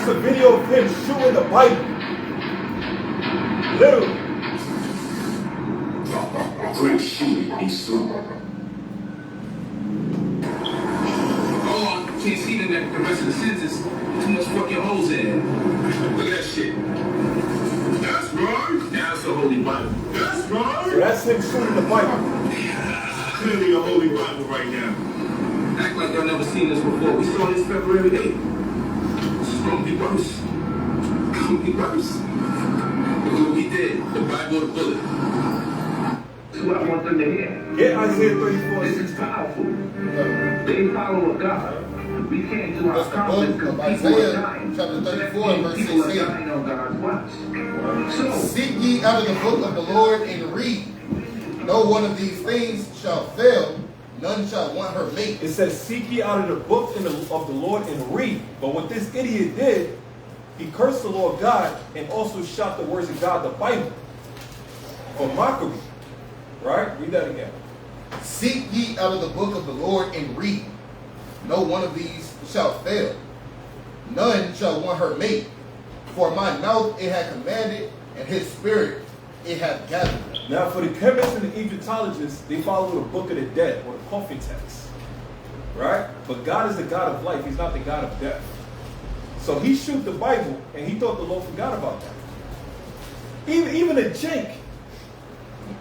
is a video of him shooting the Bible. Literally. Great shooting, he soon. Oh, I can't see the rest of the sentence. Too much fucking holes in. Look at that shit. That's right. Now it's the Holy Bible. That's right. So that's him shooting the Bible. Clearly the Holy Bible right now. Act like y'all never seen this before. We saw this February 8th. This is gonna be worse. Gonna be worse. Look what we did. The Bible, the bullet. That's what I want them to hear. Get Isaiah 34. This is powerful. They follow a God. We can't do our conflict because people are dying. Chapter 34 and verse People are 16. dying on God's watch. So, Seek ye out of the book of the Lord and read. No one of these things shall fail, none shall want her mate. It says, seek ye out of the book of the Lord and read. But what this idiot did, he cursed the Lord God and also shot the words of God, the Bible, for mockery. Right? Read that again. Seek ye out of the book of the Lord and read. No one of these shall fail, none shall want her mate. For my mouth it had commanded, and his spirit it hath gathered. Now, for the chemists and the Egyptologists, they follow the book of the dead, or the coffin text. Right? But God is the God of life. He's not the God of death. So he shoot the Bible, and he thought the Lord forgot about that. Even a Jake,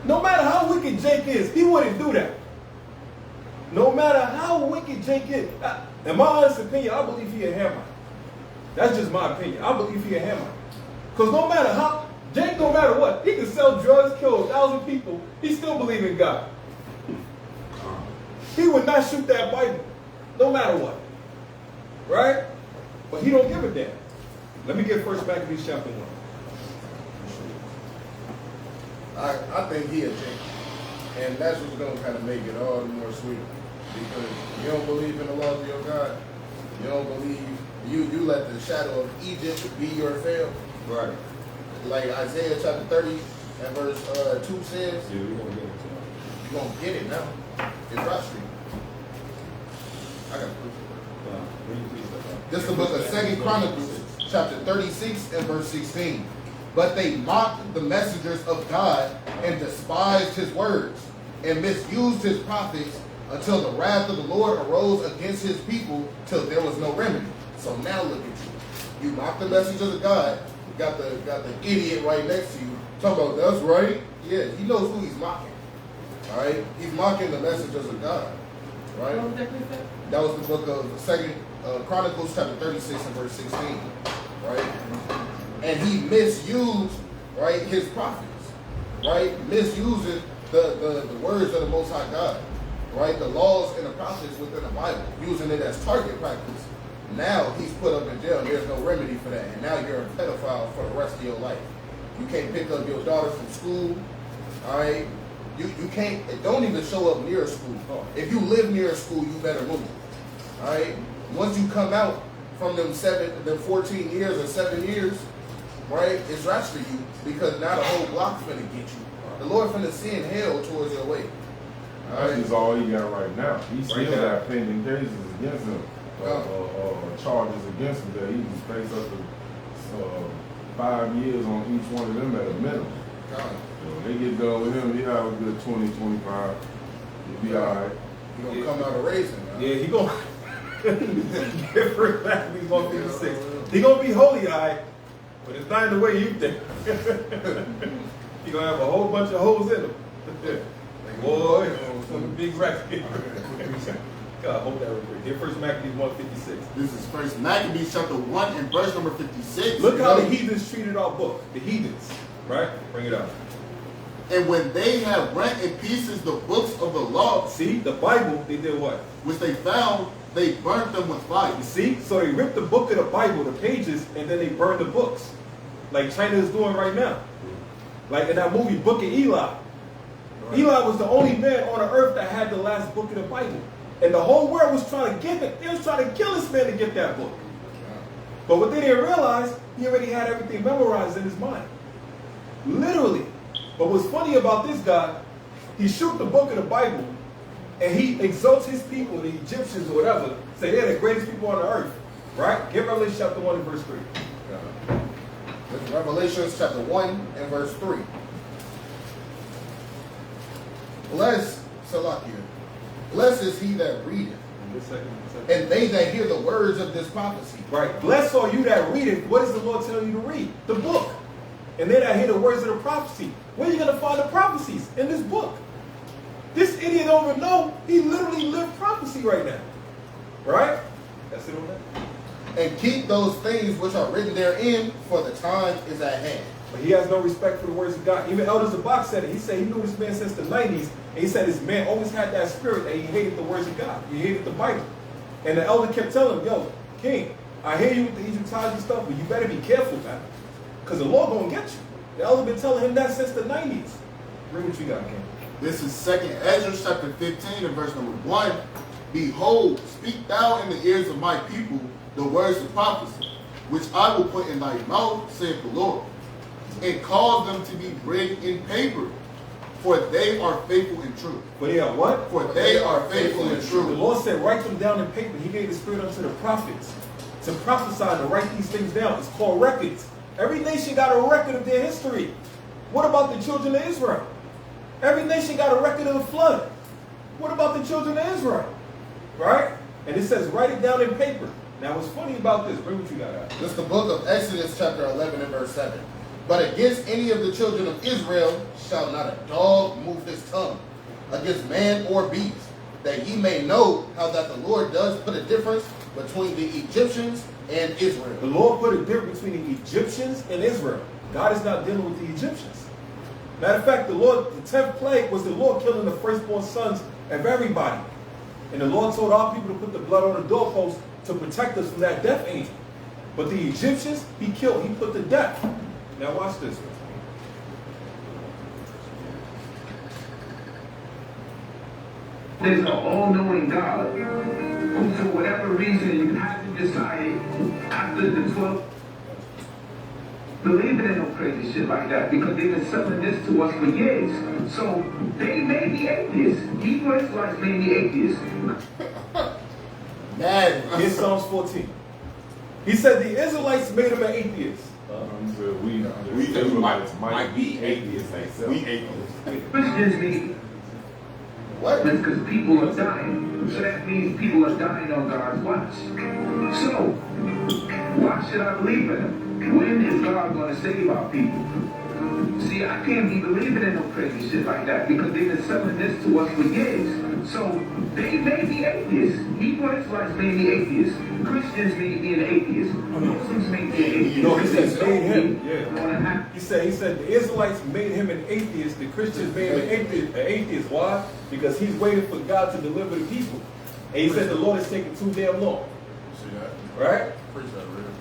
no matter how wicked Jake is, he wouldn't do that. No matter how wicked Jake is. In my honest opinion, I believe he a Hamite. That's just my opinion. I believe he a Hamite. Because no matter how, Jake, no matter what, he can sell drugs, kill 1,000 people, he still believe in God. He would not shoot that Bible, no matter what. Right? But he don't give a damn. Let me get 1 Maccabees chapter 1. I think he a Jake. And that's what's going to kind of make it all the more sweeter. Because you don't believe in the laws of your God. You don't believe, you let the shadow of Egypt be your fail. Right. Like Isaiah chapter 30 and verse 2 says, Yeah, we're going to get it. you're going to get it now. It's right street. I got proof. This is the book of 2 Chronicles, chapter 36 and verse 16. But they mocked the messengers of God and despised his words and misused his prophets until the wrath of the Lord arose against his people till there was no remedy. So now look at you. You mock the messengers of God. You got the idiot right next to you talking about that's right. Yeah, he knows who he's mocking. All right, he's mocking the messengers of God. Right. That was the book of 2 Chronicles chapter 36 and verse 16. Right. And he misused, right, his prophets, right, misusing the words of the Most High God, right, the laws and the prophets within the Bible, using it as target practice. Now he's put up in jail. There's no remedy for that, and now you're a pedophile for the rest of your life. You can't pick up your daughter from school, all right. You can't. Don't even show up near a school. If you live near a school, you better move, all right. Once you come out from them 14 years or 7 years. Right? It's right for you because now the whole block's finna get you. The Lord finna send hell towards your way. That's just all he got right now. He still got pending cases against him, charges against him that he can face up to 5 years on each one of them at a minimum. So when they get done with him, he have a good 20, 25. He'll be all right. He gonna come out of raising. Yeah, he gonna get 1 Maccabees 156. He gonna be holy, all right. But it's not in the way you think. You're going to have a whole bunch of holes in him. Boy, some big racks. God, hold that real quick. Get 1 Maccabees 156. This is 1 Maccabees chapter 1 and verse number 56. Look how the heathens treated our book. The heathens. Right? Bring it up. And when they have rent in pieces the books of the law, see, the Bible, they did what? Which they found, they burnt them with fire. You see? So they ripped the book of the Bible, the pages, and then they burned the books. Like China is doing right now. Like in that movie, Book of Eli. Right. Eli was the only man on the earth that had the last book of the Bible. And the whole world was trying to get it. They was trying to kill this man to get that book. But what they didn't realize, he already had everything memorized in his mind. Literally. But what's funny about this guy, he shoot the book of the Bible, and he exalts his people, the Egyptians or whatever, say they're the greatest people on the earth. Right? Get Revelation chapter 1 and verse 3. This is Revelation chapter 1 and verse 3. Blessed is he that readeth, and they that hear the words of this prophecy. Right. Blessed are you that read it. What does the Lord tell you to read? The book. And they that hear the words of the prophecy. Where are you going to find the prophecies? In this book. This idiot don't even know he literally lived prophecy right now. Right? That's it on that. And keep those things which are written therein, for the time is at hand. But he has no respect for the words of God. Even Elder Zabak said it. He said he knew this man since the 90s. And he said this man always had that spirit that he hated the words of God. He hated the Bible. And the elder kept telling him, yo, King, I hear you with the Egyptology stuff, but you better be careful, man. Because the Lord gonna get you. The elder been telling him that since the 90s. Bring what you got, King. This is 2nd Ezra chapter 15 and verse number 1. Behold, speak thou in the ears of my people the words of prophecy, which I will put in thy mouth, saith the Lord, and cause them to be written in paper, for they are faithful and true. For they are what? For they are faithful and The true. Lord said, write them down in paper. He gave the spirit unto the prophets to prophesy and to write these things down. It's called records. Every nation got a record of their history. What about the children of Israel? Every nation got a record of the flood. What about the children of Israel? Right? And it says, write it down in paper. Now, what's funny about this? Bring what you got out. This is the book of Exodus chapter 11 and verse 7. But against any of the children of Israel shall not a dog move his tongue, against man or beast, that ye may know how that the Lord does put a difference between the Egyptians and Israel. The Lord put a difference between the Egyptians and Israel. God is not dealing with the Egyptians. Matter of fact, the 10th plague was the Lord killing the firstborn sons of everybody. And the Lord told our people to put the blood on the doorpost to protect us from that death angel. But the Egyptians, he killed, he put to death. Now watch this. There's an all-knowing God who, for whatever reason, you have to decide after the 12th, believing in no crazy shit like that, because they've been selling this to us for years. So they may be atheists. Hebrew Israelites may be atheists. Here's Psalms 14. He said the Israelites made him an atheist. He said we Israelites might be atheists themselves. We atheists. Christians mean what? That's because people are dying. So that means people are dying on God's watch. So, why should I believe in him? When is God going to save our people? See, I can't be believing in no crazy shit like that, because they've been selling this to us for years. So, they may be atheists. Hebrew Israelites may be atheists. Christians may be an atheist. Muslims may be an atheist. No, he said made him. Yeah. He said the Israelites made him an atheist. The Christians made him an atheist. Why? Because he's waiting for God to deliver the people. And he said the Lord is taking too damn long. See that? Right? Preach that real quick.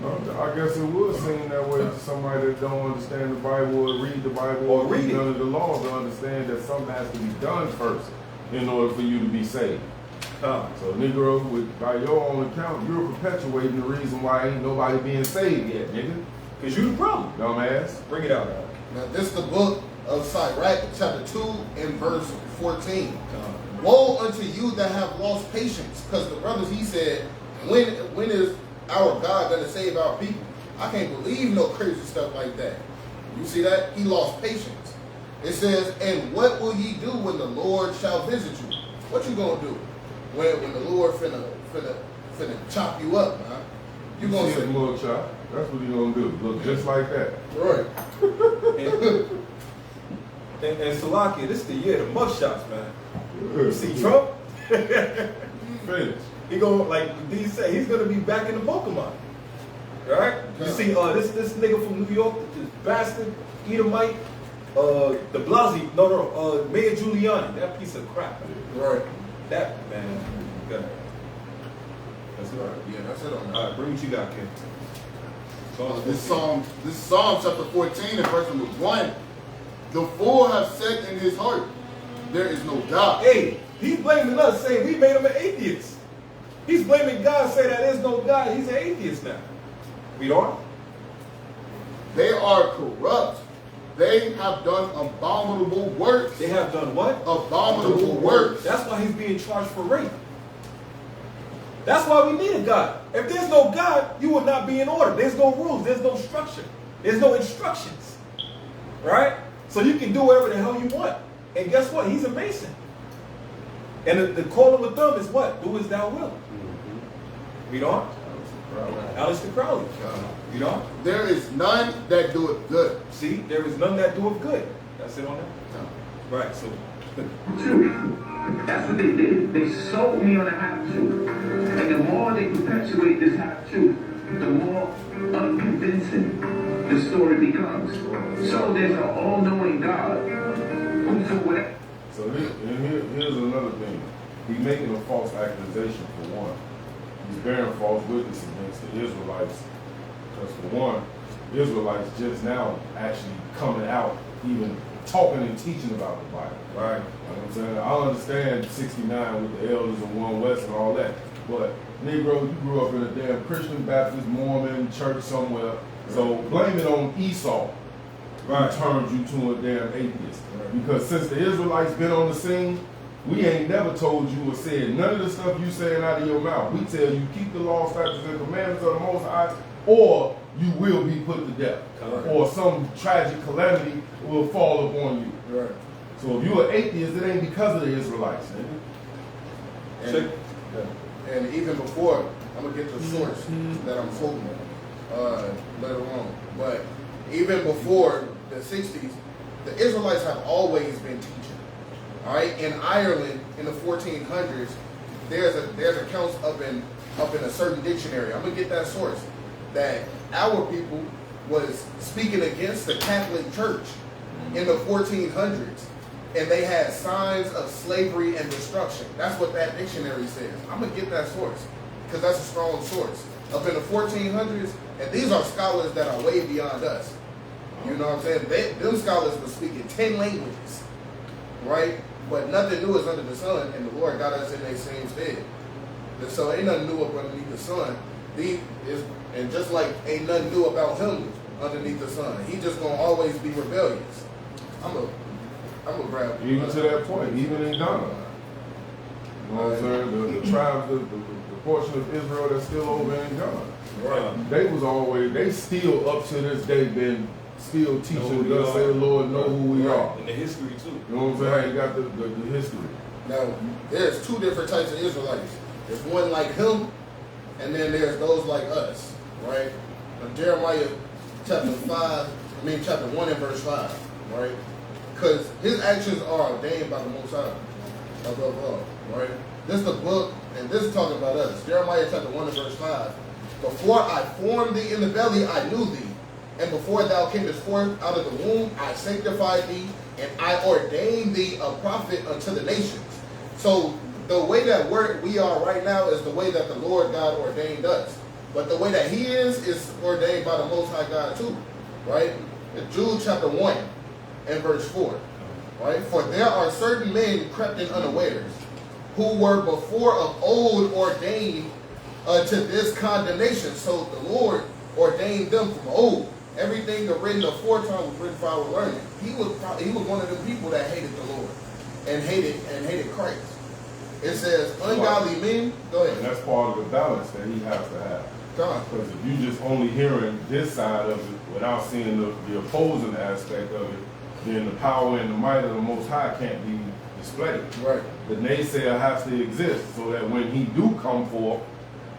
No, I guess it would seem that way to somebody that don't understand the Bible or read the Bible Or read it. under the law to understand that something has to be done first in order for you to be saved. So Negro, by your own account, you're perpetuating the reason why ain't nobody being saved yet, nigga. Because you the problem. Dumbass. Bring it out. Now this is the book of Sirach, chapter 2 and verse 14. Woe unto you that have lost patience. Because the brothers, he said, when is our God going to save our people? I can't believe no crazy stuff like that. You see that? He lost patience. It says, and what will ye do when the Lord shall visit you? What you going to do? When the Lord finna chop you up, man. You gonna say mug chop. That's what he gonna do. Look just like that. Right. and Salakia, this is the year of the mug shots, man. You see Trump? Finish. He gonna, like D said, he's gonna be back in the Pokemon. Right? You see this nigga from New York, this bastard, Edomite, de Blasio, Mayor Giuliani, that piece of crap. Right. That man, good. That's it. Yeah, that's it on that. All right, bring what you got, Ken. This is Psalm chapter 14 and verse number 1. The fool have said in his heart, there is no God. Hey, he's blaming us, saying we made him an atheist. He's blaming God, saying that there's no God. He's an atheist now. We are. They are corrupt. They have done abominable works. They have done what? Abominable works. That's why he's being charged for rape. That's why we need a God. If there's no God, you will not be in order. There's no rules. There's no structure. There's no instructions. Right? So you can do whatever the hell you want. And guess what? He's a Mason. And the call of a thumb is what? Do as thou wilt. Read on. Aleister Crowley. Read on. There is none that doeth good. See, there is none that doeth good. That's it on that? No. Right, so. That's what they did. They sold me on a half-truth. And the more they perpetuate this half-truth, the more unconvincing the story becomes. So there's an all-knowing God who for whatever. So here's another thing. He's making a false accusation for one. He's bearing false witness against the Israelites. Because for one, Israelites just now actually coming out, even talking and teaching about the Bible. Right? You know what I'm saying? I understand 69 with the elders and One West and all that. But Negro, you grew up in a damn Christian, Baptist, Mormon church somewhere. So blame it on Esau. Right. Turned you to a damn atheist. Right. Because since the Israelites been on the scene, we ain't never told you or said none of the stuff you saying out of your mouth. We tell you keep the law, statutes, and commandments of the Most High, or you will be put to death. Correct. Or some tragic calamity will fall upon you. Right. So if you're an atheist, it ain't because of the Israelites. And even before, I'm going to get the source that I'm quoting later on. But even before the 60s, the Israelites have always been teaching. All right, in Ireland in the 1400s, there's accounts up in a certain dictionary. I'm gonna get that source that our people was speaking against the Catholic Church in the 1400s, and they had signs of slavery and destruction. That's what that dictionary says. I'm gonna get that source because that's a strong source. Up in the 1400s, and these are scholars that are way beyond us. You know what I'm saying? Them scholars were speaking 10 languages, right? But nothing new is under the sun, and the Lord got us in their same stead. And so ain't nothing new up underneath the sun. And just like ain't nothing new about him underneath the sun. He just gonna always be rebellious. I'm gonna grab even to that point, even in Ghana. You know what I'm saying? The tribes, the portion of Israel that's still over in Ghana. Right. They still up to this day been still teaching us, say the Lord, know who we are. And the history too. You know what I'm saying? Right. You got the history. Now, there's two different types of Israelites. There's one like him, and then there's those like us, right? Jeremiah chapter 1 and verse 5, right? Because his actions are ordained by the Most High above all, right? This is the book, and this is talking about us. Jeremiah chapter 1 and verse 5. Before I formed thee in the belly, I knew thee. And before thou camest forth out of the womb, I sanctified thee, and I ordained thee a prophet unto the nations. So the way that we are right now is the way that the Lord God ordained us. But the way that he is ordained by the Most High God too, right? In Jude chapter 1 and verse 4, right? For there are certain men crept in unawares, who were before of old ordained to this condemnation. So the Lord ordained them from old. Everything written aforetime was written for our learning. He was one of the people that hated the Lord and hated Christ. It says ungodly men. Go ahead. And that's part of the balance that he has to have. Because if you just only hearing this side of it without seeing the opposing aspect of it, then the power and the might of the Most High can't be displayed. Right. The naysayer has to exist so that when he do come forth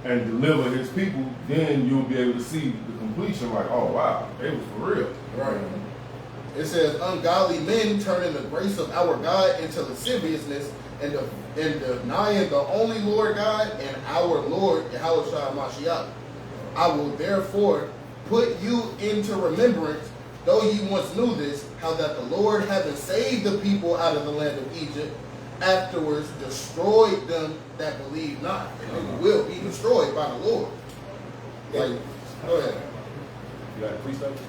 and deliver his people, then you'll be able to see the completion like, oh wow, it was for real. Right. It says ungodly men turning the grace of our God into lasciviousness and denying the only Lord God and our Lord Yahushua Mashiach. I will therefore put you into remembrance, though ye once knew this, how that the Lord, having saved the people out of the land of Egypt, afterwards destroyed them that believe not. And they will be destroyed by the Lord. Like, go ahead. You got a precept?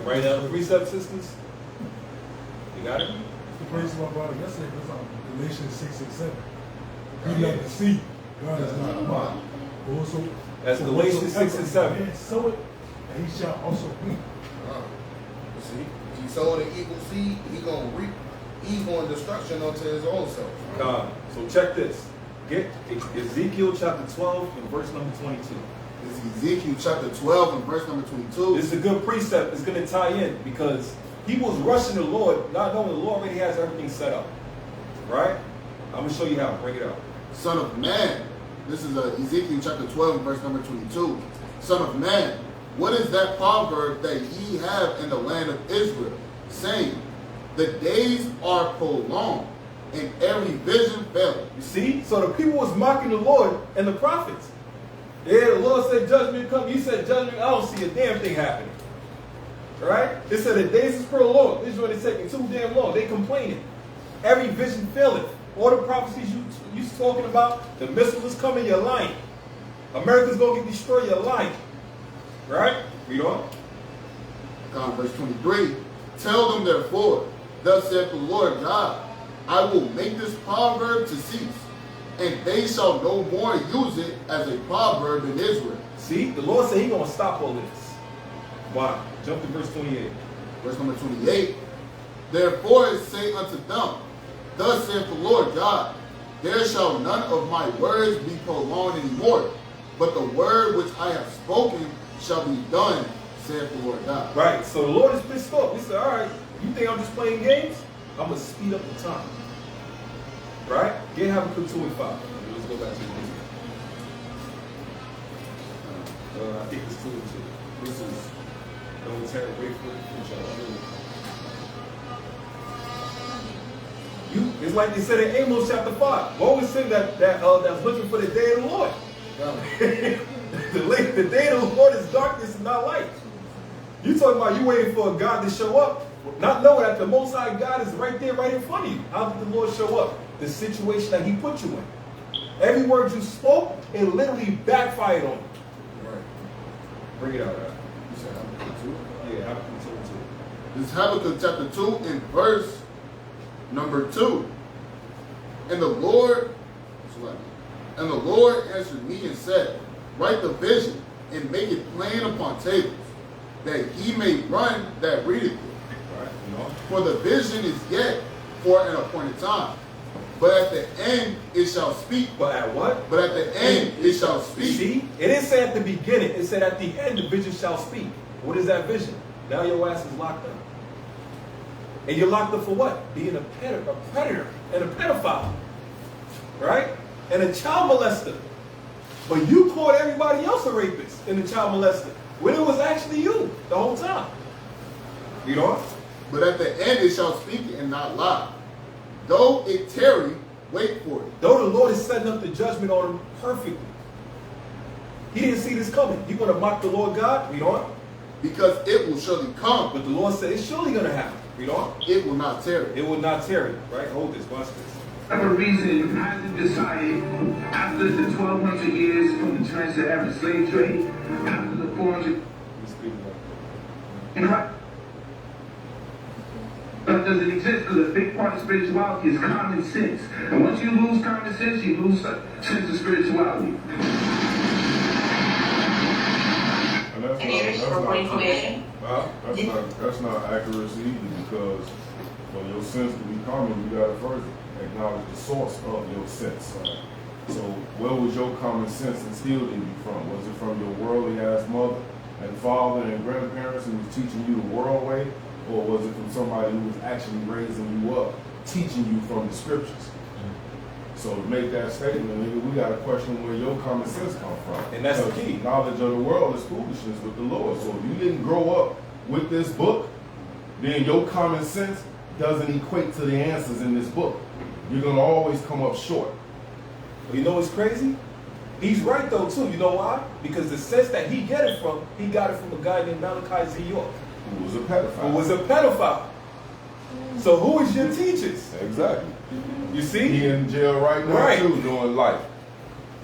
Write down the precept, sisters. You got it? The praise of my brother yesterday was on Galatians 6 and 7. We love to see God is not mine. Also, that's Galatians 6 and 7. And sow it, and he shall also reap. See? He sowed an evil seed, he gonna reap evil and destruction unto his own self. God. So check this. Get Ezekiel chapter 12 and verse number 22. This is Ezekiel chapter 12 and verse number 22. This is a good precept. It's going to tie in because he was rushing the Lord, not knowing the Lord already has everything set up. Right? I'm going to show you how. Bring it out. Son of man. This is Ezekiel chapter 12 and verse number 22. Son of man, what is that proverb that ye have in the land of Israel, saying, the days are prolonged, and every vision faileth? You see? So the people was mocking the Lord and the prophets. Yeah, the Lord said judgment come. You said judgment. I don't see a damn thing happening. Right? It said the days is prolonged. This is what it's taking too damn long. They complaining. Every vision faileth. All the prophecies you talking about, the missiles is coming, you're lying. America's going to get destroyed, you're lying. Right? Read on. Verse 23. Tell them therefore, thus saith the Lord God, I will make this proverb to cease, and they shall no more use it as a proverb in Israel. See, the Lord said he's going to stop all this. Why? Jump to verse 28. Verse number 28. Therefore say unto them, thus saith the Lord God, there shall none of my words be prolonged any more, but the word which I have spoken shall be done, saith the Lord God. Right, so the Lord is pissed off. He said, all right, you think I'm just playing games? I'm going to speed up the time. Right? Get Habakkuk 2 and 5. Let's go back to the video. I think it's 2 and 2. This is military grateful. It's like they said in Amos chapter 5. What was it that's looking for the day of the Lord? The day of the Lord is darkness and not light. You talking about you waiting for a God to show up, not knowing that the Most High God is right there, right in front of you. How did the Lord show up? The situation that he put you in. Every word you spoke, it literally backfired on you. Right. Bring it out. You said Habakkuk 2? Yeah, Habakkuk 2 and 2. This is Habakkuk chapter 2 and verse number 2. And the Lord answered me and said, write the vision and make it plain upon tables, that he may run that readeth it. Right, you know. For the vision is yet for an appointed time, but at the end it shall speak. But at what? But at the end it shall speak. See, it didn't say at the beginning. It said at the end the vision shall speak. What is that vision? Now your ass is locked up. And you're locked up for what? Being a predator and a pedophile. Right? And a child molester. But you called everybody else a rapist and a child molester, when it was actually you the whole time. You know? But at the end it shall speak and not lie. Though it tarry, wait for it. Though the Lord is setting up the judgment on him perfectly. He didn't see this coming. You want to mock the Lord God? Read on. Because it will surely come. But the Lord said it's surely going to happen. Read on. It will not tarry. It will not tarry. Right? Hold this. Watch this. Whatever reason hasn't decided after the 1,200 years from the transatlantic slave trade, after the 400. But doesn't exist because a big part of spirituality is common sense. And once you lose common sense, you lose sense of spirituality. And that's not accuracy either, because for your sense to be common, you got to first acknowledge the source of your sense. So where was your common sense instilled in you from? Was it from your worldly ass mother and father and grandparents who was teaching you the world way? Or was it from somebody who was actually raising you up, teaching you from the scriptures? So to make that statement, nigga, we got to question where your common sense come from. And that's the key. Knowledge of the world is foolishness with the Lord. So if you didn't grow up with this book, then your common sense doesn't equate to the answers in this book. You're going to always come up short. Well, you know what's crazy? He's right though too. You know why? Because the sense that he got it from a guy named Malachi Z. York. Who was a pedophile. So who is your teachers? Exactly. You see? He in jail right now too, doing life.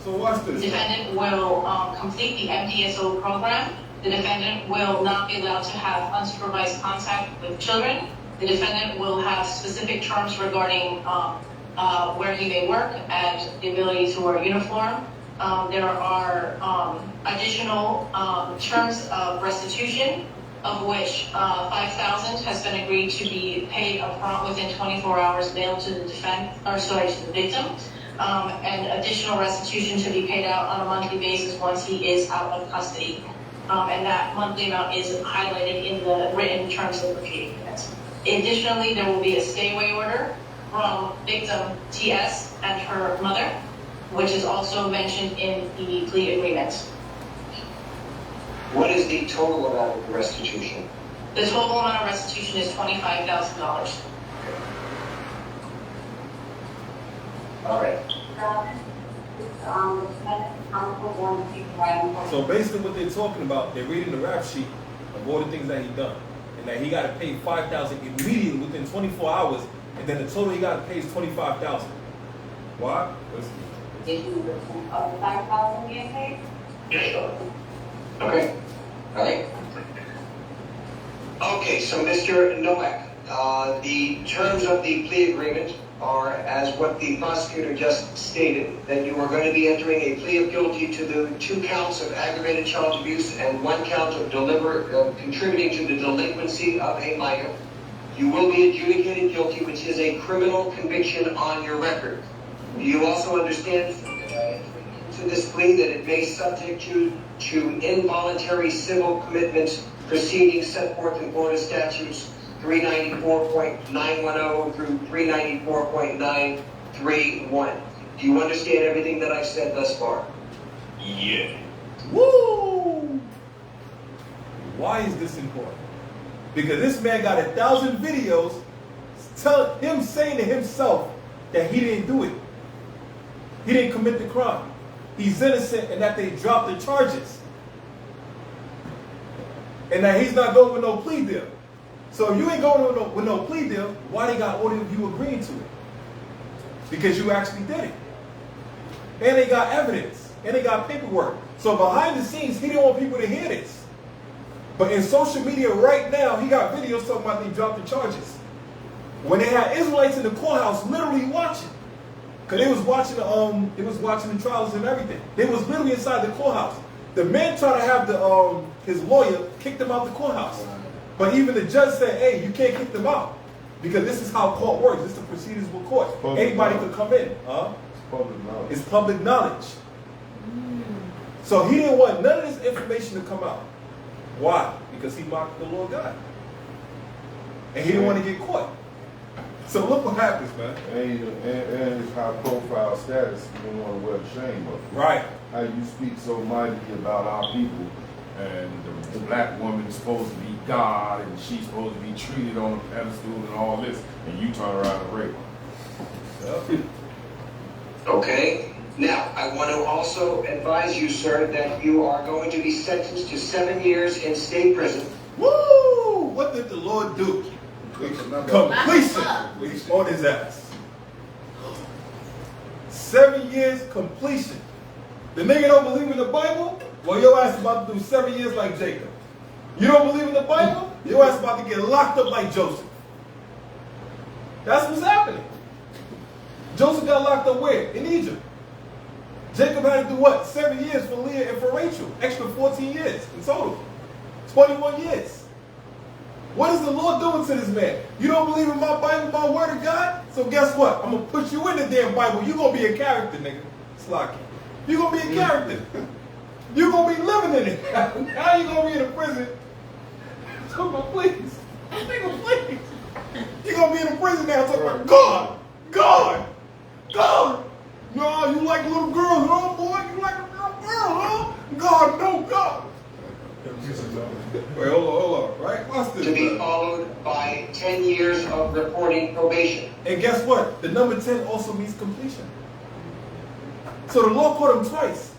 So watch this. The defendant will complete the MDSO program. The defendant will not be allowed to have unsupervised contact with children. The defendant will have specific terms regarding where he may work and the ability to wear a uniform. There are additional terms of restitution of which 5,000 has been agreed to be paid upfront within 24 hours mailed to the to the victim, and additional restitution to be paid out on a monthly basis once he is out of custody. And that monthly amount is highlighted in the written terms of the plea agreement. Additionally, there will be a stay-away order from victim TS and her mother, which is also mentioned in the plea agreement. What is the total amount of restitution? The total amount of restitution is $25,000. All right. So basically what they're talking about, they're reading the rap sheet of all the things that he done. And that he got to pay $5,000 immediately within 24 hours, and then the total he got to pay is $25,000. Why? Of the 5,000 being paid? Okay. All right. Okay, so Mr. Nowak, the terms of the plea agreement are as what the prosecutor just stated, that you are going to be entering a plea of guilty to the 2 counts of aggravated child abuse and 1 count of contributing to the delinquency of a minor. You will be adjudicated guilty, which is a criminal conviction on your record. Do you also understand to this plea that it may subject you to involuntary civil commitment proceedings set forth in Florida statutes 394.910 through 394.931. Do you understand everything that I've said thus far? Yeah. Woo! Why is this important? Because this man got 1,000 videos telling him saying to himself that he didn't do it. He didn't commit the crime. He's innocent and that they dropped the charges. And that he's not going with no plea deal. So if you ain't going with no plea deal, why they got order of you agreeing to it? Because you actually did it. And they got evidence. And they got paperwork. So behind the scenes, he didn't want people to hear this. But in social media right now, he got videos talking about they dropped the charges. When they had Israelites in the courthouse literally watching. Because they was watching the trials and everything. They was literally inside the courthouse. The man tried to have his lawyer kick them out the courthouse. But even the judge said, hey, you can't kick them out. Because this is how court works. This is the proceedings with court. Anybody could come in. It's public knowledge. It's public knowledge. So he didn't want none of this information to come out. Why? Because he mocked the Lord God. And he didn't want to get caught. So look what happens, man. And his high profile status, you don't want to wear the shame of it. Right. How you speak so mightily about our people, and the black woman is supposed to be God, and she's supposed to be treated on a pedestal and all this, and you turn around and rape her. Yep. Okay. Now, I want to also advise you, sir, that you are going to be sentenced to 7 years in state prison. Woo! What did the Lord do? Completion on his ass. 7 years completion. The nigga don't believe in the Bible? Well, your ass about to do 7 years like Jacob. You don't believe in the Bible? Your ass about to get locked up like Joseph. That's what's happening. Joseph got locked up where? In Egypt. Jacob had to do what? 7 years for Leah and for Rachel. Extra 14 years in total. 21 years. What is the Lord doing to this man? You don't believe in my Bible, my word of God? So guess what? I'm going to put you in the damn Bible. You're going to be a character, nigga. Slocky. You're going to be a character. You're going to be living in it. Now you're going to be in a prison. Talking about please. Nigga, please. You're going to be in a prison now talking about God. God. God. No, you like little girls, huh, boy? You like a little girl, huh? God, no, God. Wait, hold on, right? Watch this. To be followed by 10 years of reporting probation. And guess what? The number 10 also means completion. So the Lord caught him twice.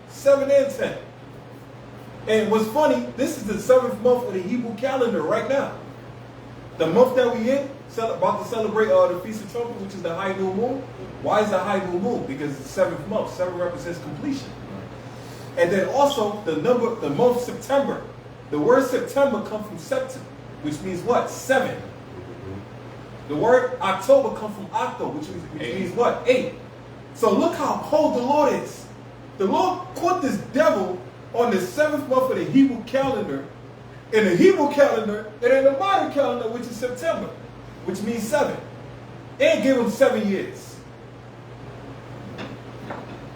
7 and 10. And what's funny, this is the 7th month of the Hebrew calendar right now. The month that we in, about to celebrate the Feast of Trumpets, which is the high new moon. Why is the high new moon? Because it's the 7th month. 7 represents completion. And then also the month September. The word September comes from septem, which means what? 7. The word October comes from octo, which means what? 8. So look how cold the Lord is. The Lord caught this devil on the 7th month of the Hebrew calendar in the Hebrew calendar and in the modern calendar, which is September, which means 7. And give them 7 years.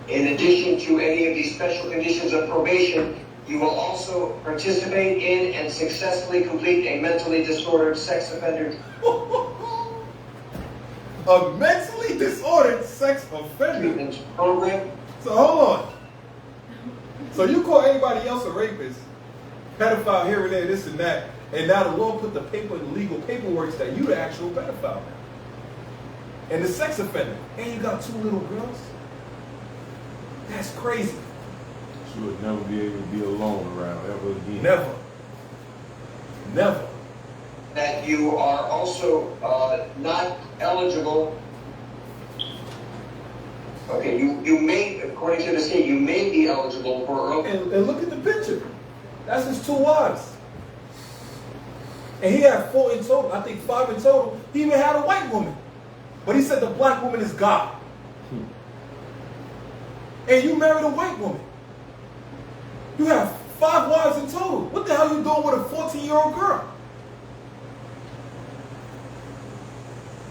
In addition to any of these special conditions of probation, you will also participate in and successfully complete a mentally disordered sex offender. A mentally disordered sex offender treatment program. So hold on. So you call anybody else a rapist, pedophile here and there, this and that, and now the law put the legal paperwork that you the actual pedophile now. And the sex offender. And you got 2 little girls? That's crazy. She would never be able to be alone around ever again. Never. Never. That you are also not eligible. Okay, you may, according to the state, you may be eligible for and look at the picture. That's his 2 wives. And he had 4 in total, I think 5 in total. He even had a white woman. But he said the black woman is God. And you married a white woman. You have 5 wives in total. What the hell are you doing with a 14-year-old girl?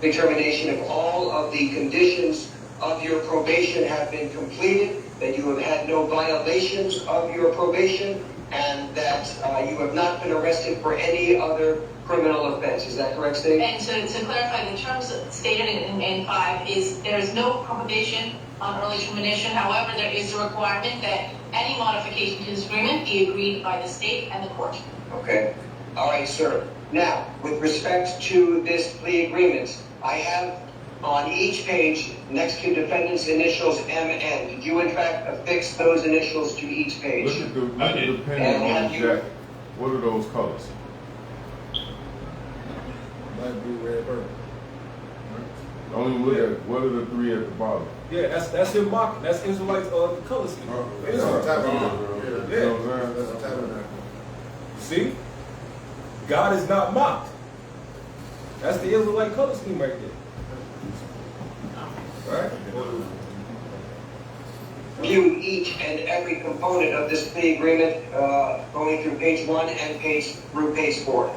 determination if all of the conditions of your probation have been completed, that you have had no violations of your probation, and that you have not been arrested for any other criminal offense. Is that correct, Steve? And to clarify, the terms stated in 5 is there is no prohibition on early termination. However, there is a requirement that any modification to this agreement be agreed by the state and the court. Okay. All right, sir. Now, with respect to this plea agreement, I have on each page, next to defendant's initials, MN. Did you, in fact, affix those initials to each page? Look at the pen on the jacket. What are those colors? Black, blue, red, purple. Only look at what are the 3 at the bottom. Yeah, that's him mocking. That's Israelites color scheme. That's a tabernacle. You know what I'm saying? That's a tabernacle. See? God is not mocked. That's the Israelite color scheme right there. Right? View each and every component of this plea agreement going through page 1 and through page 4.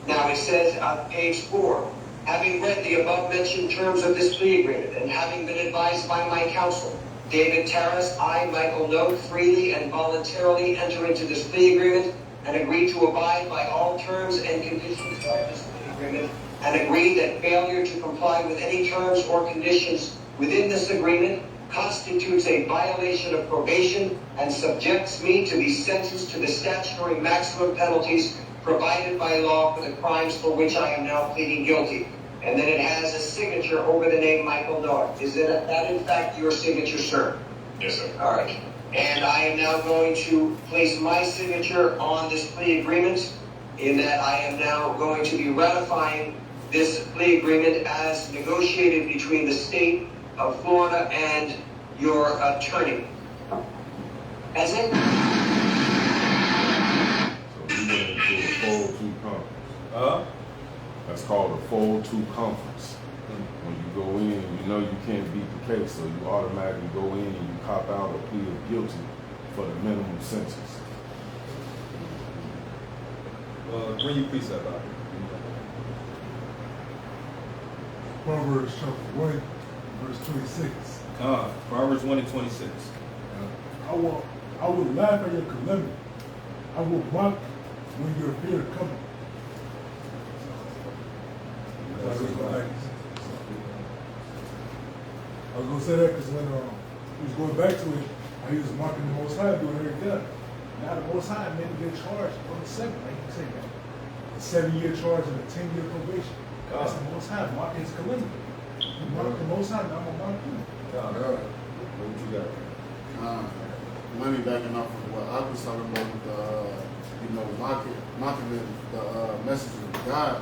Now it says on page 4, having read the above mentioned terms of this plea agreement and having been advised by my counsel, David Terrace, I, Michael Note, freely and voluntarily enter into this plea agreement and agree to abide by all terms and conditions of this plea agreement, and agree that failure to comply with any terms or conditions within this agreement constitutes a violation of probation and subjects me to be sentenced to the statutory maximum penalties provided by law for the crimes for which I am now pleading guilty. And then it has a signature over the name Michael North. Is that in fact your signature, sir? Yes, sir. All right. And I am now going to place my signature on this plea agreement, in that I am now going to be ratifying this plea agreement as negotiated between the state of Florida and your attorney. As in? So we went into a fold 2 conference. That's called a fold 2 conference. When you go in, you know you can't beat the case, so you automatically go in and you cop out or plead guilty for the minimum sentence. Bring your piece up out. Proverbs chapter 1, verse 26. Proverbs 1 and 26. I will laugh at your calamity. I will mock when your fear cometh. I was going to say that because when he was going back to it, he was mocking the Most High doing everything. Now the Most High made him get charged on the 7th, like you say that. A 7-year charge and a 10-year probation. That's the Most High mocking his calamity. You mock the Most High, now I'm going to mock you. What you got? Let me backing off of what I was talking about with the, mocking the messages of God,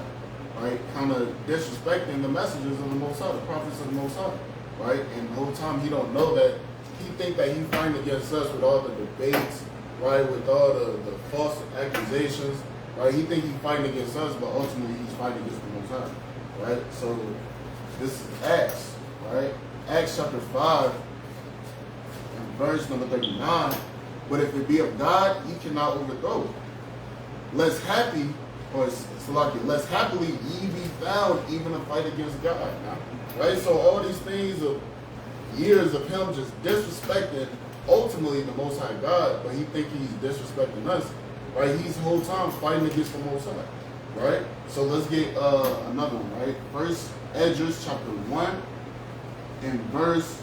right? Kind of disrespecting the messages of the Most High, the prophets of the Most High, right? And the whole time he don't know that, he think that he's fighting against us with all the debates, right? With all the false accusations, right? He think he's fighting against us, but ultimately he's fighting against the Most High, right? So this is Acts, right? Acts chapter 5, and verse number 39. But if it be of God, he cannot overthrow it. less happy, or Salaki, less happily ye be found even a fight against God. Right? So all these things of years of him just disrespecting ultimately the Most High God, but he think he's disrespecting us. Right? He's the whole time fighting against the Most High. Right? So let's get another one, right? First Esdras chapter 1 and verse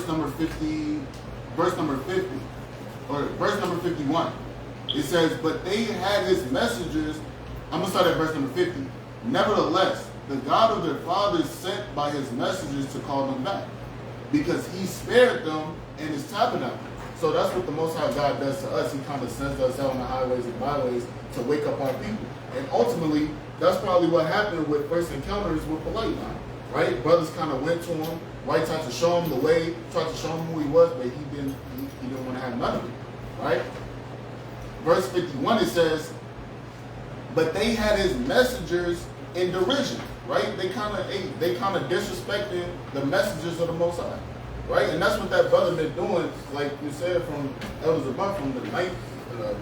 number 50, or verse number 51. It says, but they had his messengers. I'm going to start at verse number 50. Nevertheless, the God of their fathers sent by his messengers to call them back, because he spared them in his tabernacle. So that's what the Most High God does to us. He kind of sends us out on the highways and byways to wake up our people. And ultimately, that's probably what happened with first encounters with Polight now. Right? Brothers kind of went to him, right? Tried to show him the way, tried to show him who he was, but he didn't want to have none of it. Right? Verse 51, it says, but they had his messengers in derision. Right? They kind of disrespecting the messengers of the Most High. Right? And that's what that brother been doing, like you said, from Elders Above, from the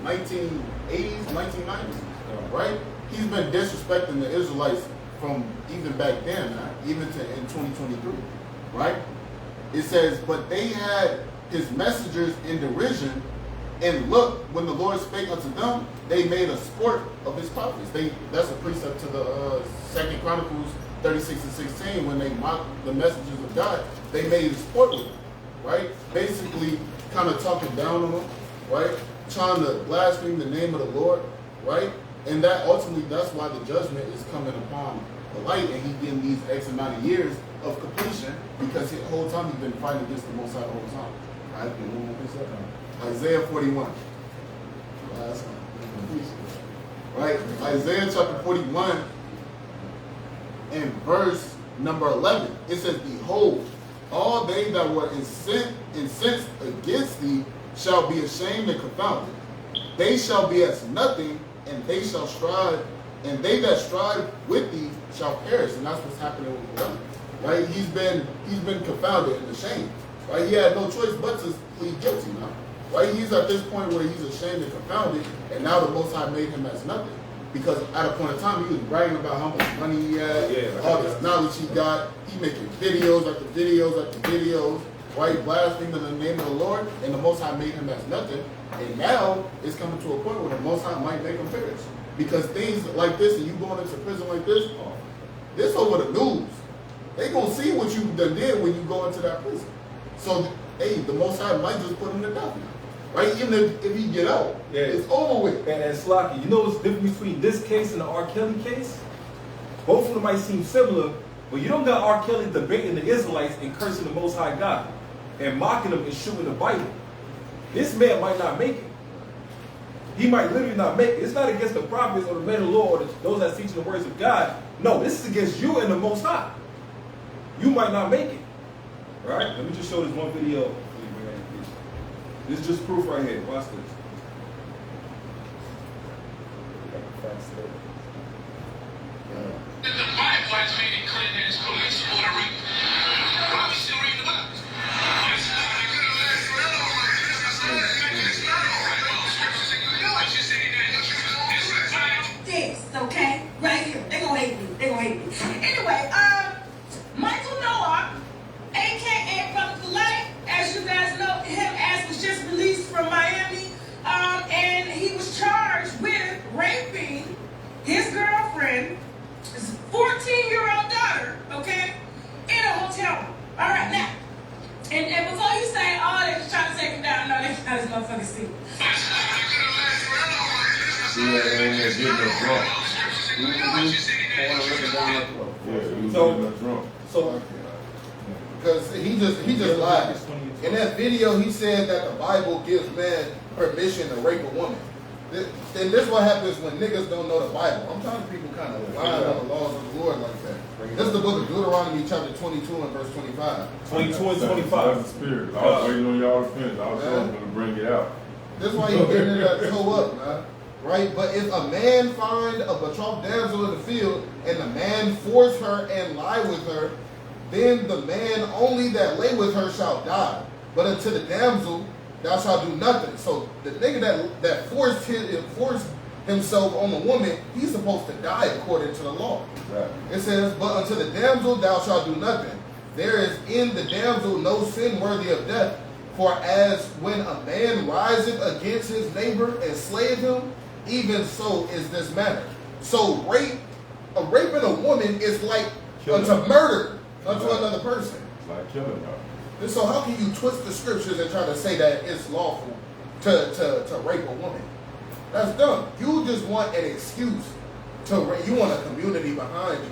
1980s, 1990s. Right? He's been disrespecting the Israelites from even back then, even to in 2023. Right? It says, but they had his messengers in derision, and look, when the Lord spake unto them, they made a sport of his prophets. That's a precept to the 2 Chronicles 36 and 16, when they mocked the messengers of God, they made a sport with them, right? Basically, kind of talking down on them, right? Trying to blaspheme the name of the Lord, right? And that ultimately, that's why the judgment is coming upon Polight, and he's getting these X amount of years of completion, because the whole time he's been fighting against the Most High the whole time. Right? Isaiah 41. Last one. Right? Isaiah chapter 41 and verse number 11. It says, behold, all they that were incensed against thee shall be ashamed and confounded. They shall be as nothing, and they shall strive, and they that strive with thee shall perish. And that's what's happening with Polight. Right? He's been confounded and ashamed. Right? He had no choice but to plead guilty now. Right? He's at this point where he's ashamed and confounded, and now the Most High made him as nothing. Because at a point in time, he was bragging about how much money he had, all this knowledge he got. He making videos after videos after videos, right? Blaspheming the name of the Lord, and the Most High made him as nothing. And now it's coming to a point where the Most High might make him perish. Because things like this, and you going into prison like this over the news. They gonna see what you done did when you go into that prison. So, hey, the Most High might just put him to death now. Right? Even if he get out, it's over with. And Slocky, you know what's the difference between this case and the R. Kelly case? Both of them might seem similar, but you don't got R. Kelly debating the Israelites and cursing the Most High God and mocking them and shooting the Bible. This man might not make it. He might literally not make it. It's not against the prophets or the men of the Lord or those that teach the words of God. No, this is against you and the Most High. You might not make it. Right? Let me just show this one video. This is just proof right here. Watch this. The Bible has made it clear that it's permissible to read. Why are we still reading the Bible? This, okay? Right here. They gonna hate me. They gonna hate me. Anyway, Michael Noah, aka Brother Polight, as you guys know, him as was just released from Miami, and he was charged with raping his girlfriend, his 14-year-old daughter, okay, in a hotel room. All right, now, and before you say, oh, they just trying to take him down, no, they trying to motherfucking see. So because he just lied. In that video, he said that the Bible gives man permission to rape a woman. And this is what happens when niggas don't know the Bible. Sometimes people kind of lie on the laws of the Lord like that. This is the book of Deuteronomy chapter 22 and verse 25. 22 and 25. That's the spirit. I was waiting on y'all to finish. I was going to bring it out. This is why you getting that toe up, man. Right? But if a man find a betrothed damsel in the field, and the man force her and lie with her, then the man only that lay with her shall die. But unto the damsel thou shalt do nothing. So the nigga that forced himself on the woman, he's supposed to die according to the law. Right. It says, but unto the damsel thou shalt do nothing. There is in the damsel no sin worthy of death. For as when a man riseth against his neighbor and slayeth him, even so is this matter. So raping a woman is like unto murder unto another person. It's like killing her. And so how can you twist the scriptures and try to say that it's lawful to rape a woman? That's dumb. You just want an excuse you want a community behind you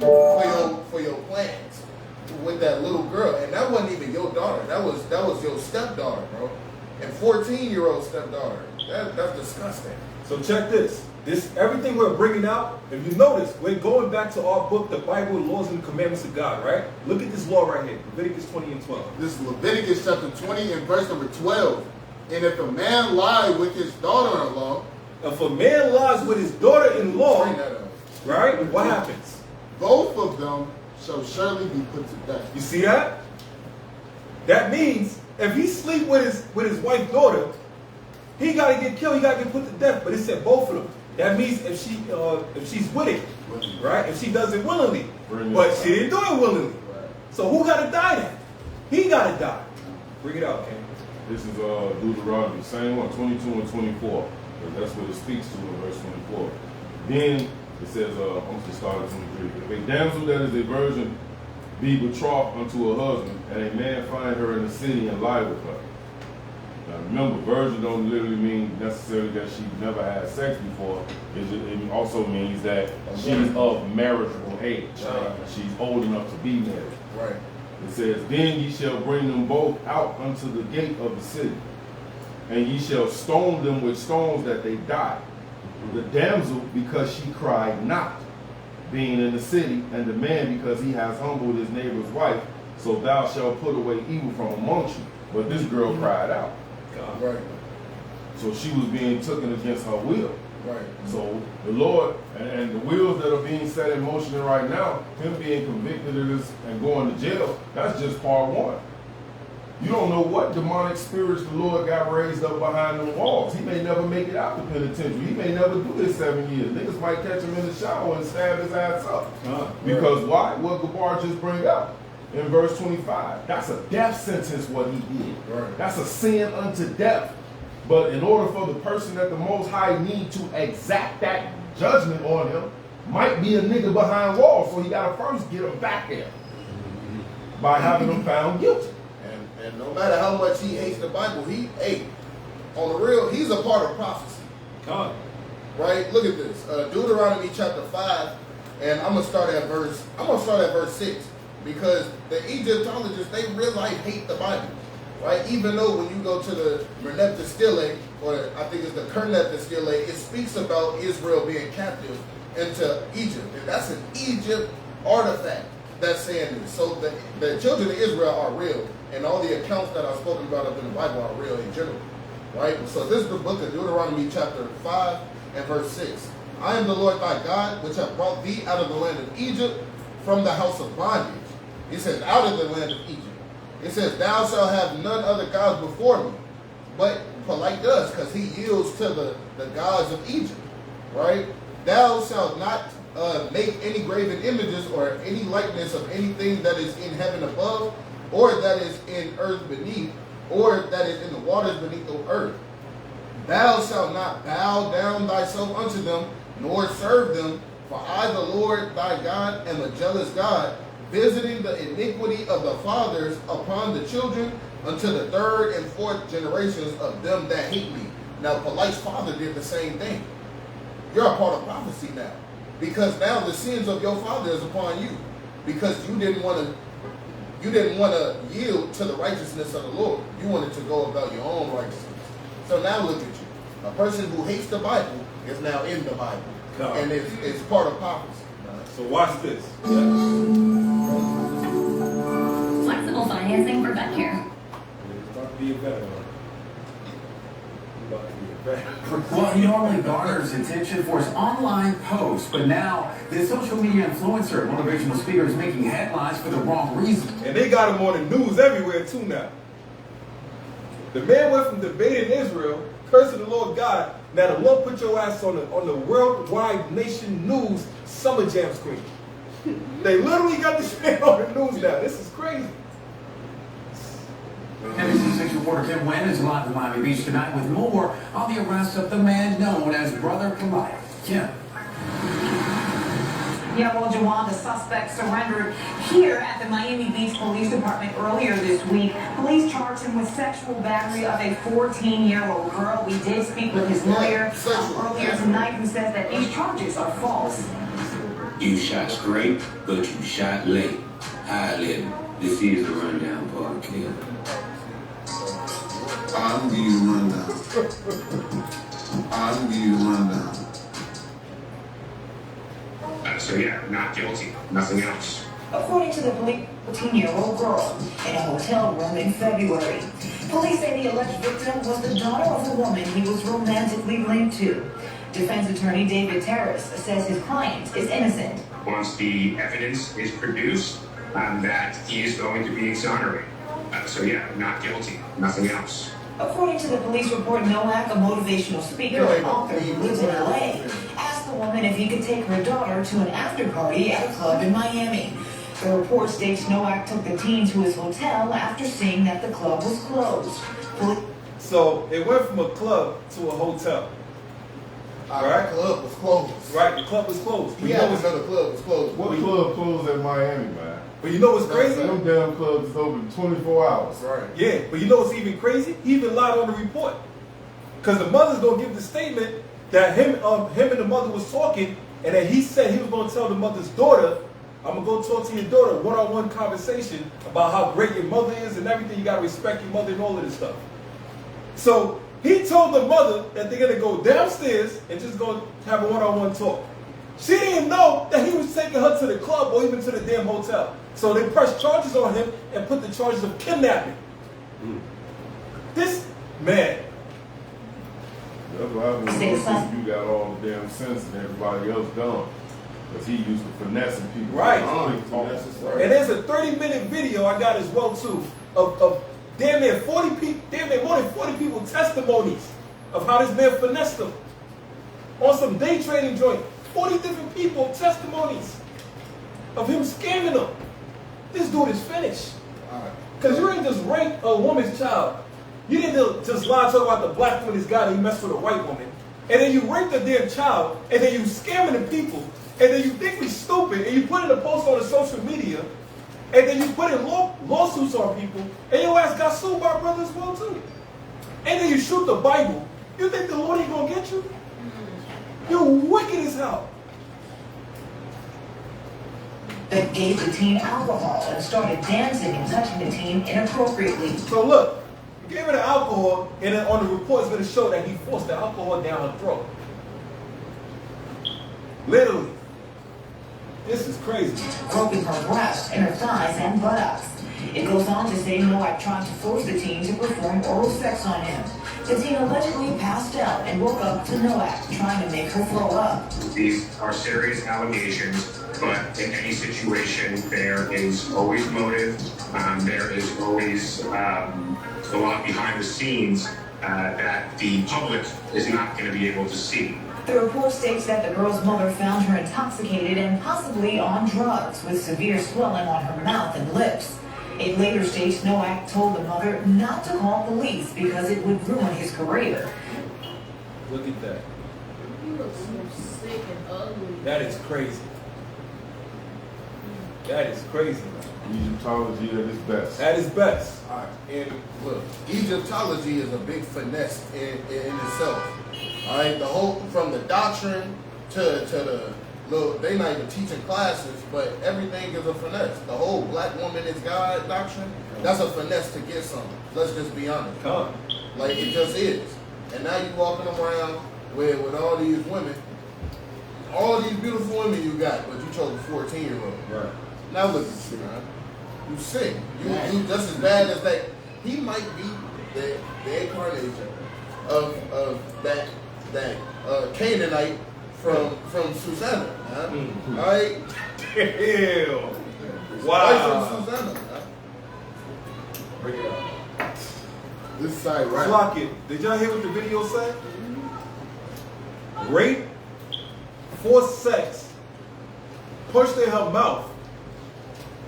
for your plans with that little girl. And that wasn't even your daughter. That was your stepdaughter, bro. And 14-year-old stepdaughter. That's disgusting. So check this. Everything we're bringing out, if you notice, we're going back to our book, the Bible, the laws and the commandments of God, right? Look at this law right here, Leviticus 20 and 12. This is Leviticus chapter 20 and verse number 12. And if a man lie with his daughter-in-law, if a man lies with his daughter-in-law, right, what happens? Both of them shall surely be put to death. You see that? That means if he sleep with his wife's daughter, he got to get killed. He got to get put to death. But it said both of them. That means if she's with it, right? If she does it willingly, but she didn't do it willingly. So who got to die then? He got to die. Bring it out, King. This is Deuteronomy, same one, 22 and 24. That's what it speaks to in verse 24. Then it says, I'm just starting at 23. If a damsel that is a virgin be betrothed unto her husband, and a man find her in the city and lie with her. Now remember, virgin don't literally mean necessarily that she never had sex before. It also means that she's of marriageable age. Right? She's old enough to be married. Right. It says, then ye shall bring them both out unto the gate of the city, and ye shall stone them with stones that they die. The damsel, because she cried not, being in the city, and the man, because he has humbled his neighbor's wife, so thou shalt put away evil from amongst you. But this girl cried out. God. Right. So she was being taken against her will. Right. So the Lord, and the wheels that are being set in motion right now, him being convicted of this and going to jail, that's just part one. You don't know what demonic spirits the Lord got raised up behind the walls. He may never make it out the penitentiary. He may never do this 7 years. Niggas might catch him in the shower and stab his ass up. Because why? What Gabar just bring out in verse 25. That's a death sentence what he did. Right. That's a sin unto death. But in order for the person that the Most High need to exact that judgment on him, might be a nigga behind walls. So he got to first get him back there by having him found guilty. And no matter how much he hates the Bible, on the real, he's a part of prophecy. God. Right? Look at this. Deuteronomy chapter 5, and I'm gonna start at verse 6. Because the Egyptologists, they really hate the Bible. Right? Even though when you go to the Renepta Stele, or I think it's the Kernepta Stele, it speaks about Israel being captive into Egypt. And that's an Egypt artifact that's saying this. So the children of Israel are real. And all the accounts that I've spoken about up in the Bible are real in general. Right? So this is the book of Deuteronomy chapter 5 and verse 6. I am the Lord thy God, which have brought thee out of the land of Egypt from the house of bondage. It says, out of the land of Egypt. It says, thou shalt have none other gods before me. But Polight does, because he yields to the gods of Egypt. Right? Thou shalt not make any graven images or any likeness of anything that is in heaven above, or that is in earth beneath, or that is in the waters beneath the earth. Thou shalt not bow down thyself unto them, nor serve them, for I, the Lord thy God, am a jealous God, visiting the iniquity of the fathers upon the children unto the third and fourth generations of them that hate me. Now, Polight's father did the same thing. You're a part of prophecy now, because now the sins of your father is upon you, because you didn't want to yield to the righteousness of the Lord. You wanted to go about your own righteousness. So now look at you. A person who hates the Bible is now in the Bible. God. And it's part of prophecy. So watch this. Flexible financing for vet care. It's about to be a veteran. Well, he normally garners attention for his online posts, but now this social media influencer, motivational speaker, is making headlines for the wrong reason. And they got him on the news everywhere too now. The man went from debating Israel, cursing the Lord God. Now the Lord put your ass on the worldwide nation news summer jam screen. They literally got this man on the news now. This is crazy. NBC6 reporter Kim Nguyen is live in Miami Beach tonight with more on the arrest of the man known as Brother Polight. Kim. Yeah, well, Jawan, the suspect surrendered here at the Miami Beach Police Department earlier this week. Police charged him with sexual battery of a 14-year-old girl. We did speak with his lawyer earlier tonight, who says that these charges are false. You shot straight, but you shot late. High living. This is the rundown part, kid. I'm giving you the rundown. I'm giving you the rundown. So yeah, not guilty. Nothing else. According to the police, 14-year-old girl in a hotel room in February. Police say the alleged victim was the daughter of a woman he was romantically linked to. Defense attorney David Terrace says his client is innocent. Once the evidence is produced, that he is going to be exonerated. So yeah, not guilty. Nothing else. According to the police report, Nowak, a motivational speaker and author who lives in LA, asked the woman if he could take her daughter to an after party at a club in Miami. The report states Nowak took the teen to his hotel after seeing that the club was closed. So it went from a club to a hotel. Right? The club was closed. Right, the club was closed. But Yeah, the club was closed. What club closed in Miami, man? But you know what's crazy? Them damn clubs is open 24 hours. Right. Yeah, but you know what's even crazy? He even lied on the report. Because the mother's going to give the statement that him and the mother was talking, and that he said he was going to tell the mother's daughter, I'm going to go talk to your daughter, one-on-one conversation about how great your mother is and everything. You got to respect your mother and all of this stuff. So he told the mother that they're going to go downstairs and just go have a one-on-one talk. She didn't know that he was taking her to the club or even to the damn hotel. So they pressed charges on him and put the charges of kidnapping. This man. That's why I think you got all the damn sense and everybody else dumb. Because he used to finessing people. Right. And there's a 30-minute video I got as well too of damn near 40 people, damn near more than 40 people testimonies of how this man finessed them on some day trading joint. 40 different people testimonies of him scamming them. This dude is finished. Because you ain't just rape a woman's child. You didn't just lie talk about the black woman, this guy that he messed with a white woman. And then you rape the damn child, and then you scamming the people, and then you think we stupid, and you put in a post on the social media, and then you put in lawsuits on people, and your ass got sued by a brother as well too. And then you shoot the Bible. You think the Lord ain't gonna get you? You're wicked as hell. That gave the teen alcohol and started dancing and touching the teen inappropriately. So look, you gave her the alcohol, and then on the report it's going to show that he forced the alcohol down her throat. Literally. This is crazy. Groping her breast, inner thighs, and buttocks. It goes on to say Nowak tried to force the teen to perform oral sex on him. The teen allegedly passed out and woke up to Nowak trying to make her throw up. These are serious allegations, but in any situation, there is always motive. There is always a lot behind the scenes that the public is not going to be able to see. The report states that the girl's mother found her intoxicated and possibly on drugs, with severe swelling on her mouth and lips. It later states Nowak told the mother not to call police because it would ruin his career. Look at that. He looks so sick and ugly. That is crazy. That is crazy. Egyptology at its best. At its best. All right, and look, Egyptology is a big finesse in itself. All right, the whole from the doctrine to the look, they not even teaching classes, but everything is a finesse. The whole black woman is God doctrine, that's a finesse to get something. Let's just be honest. Like it just is. And now you walking around with all these women, all these beautiful women you got, but you chose a 14-year-old. Right. Now look at you, man. You sick. You just as bad as that. He might be the incarnation of that Canaanite from Susanna. All right. Ew. Wow. Right from Susanna. Man. Bring it up. This side, right? Clock it. Did y'all hear what the video said? Rape, forced sex, pushed in her mouth,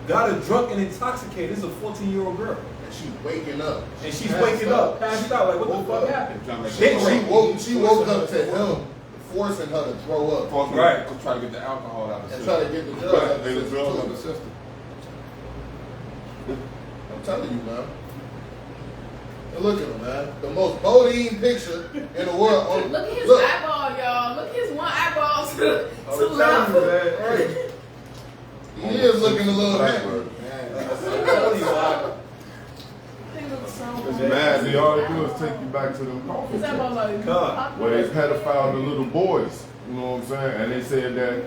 got her drunk and intoxicated. This is a 14-year-old girl. And she's waking up. And she's waking up, passed out. Like, what the fuck happened? She woke up to him forcing her to throw up. Right. To try to get the alcohol out of the And system. try to get the drugs out of the Get the drugs out of the system. system. I'm telling you, man. And look at him, man. The most bullying picture in the world. Oh, Look at his eyeball, y'all. Look at his one eyeball to left. He is looking a little happy. It's mad. See, all they do is take you back to them coffee His eyeball like where they pedophile the little boys. You know what I'm saying? And they said that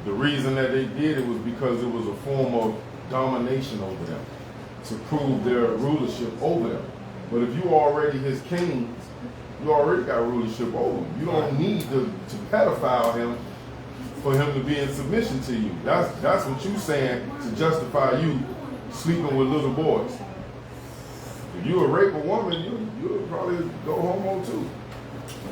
the reason that they did it was because it was a form of domination over them, to prove their rulership over them. But if you already his king, you already got rulership over him. You don't need to pedophile him for him to be in submission to you. That's what you saying to justify you sleeping with little boys. If you a rape a woman, you'll probably go homo too.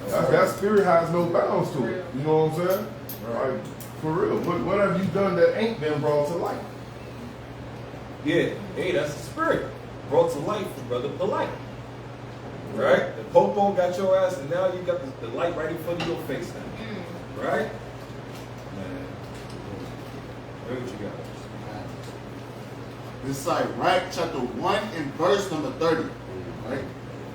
That spirit has no bounds to it. You know what I'm saying? Like, for real. What have you done that ain't been brought to light? Yeah, hey, that's the spirit brought to life for Brother Polight. Right? The popo got your ass, and now you got the light right in front of your face now. Right? Man. What you got? This side, right? Chapter 1 and verse number 30. Right?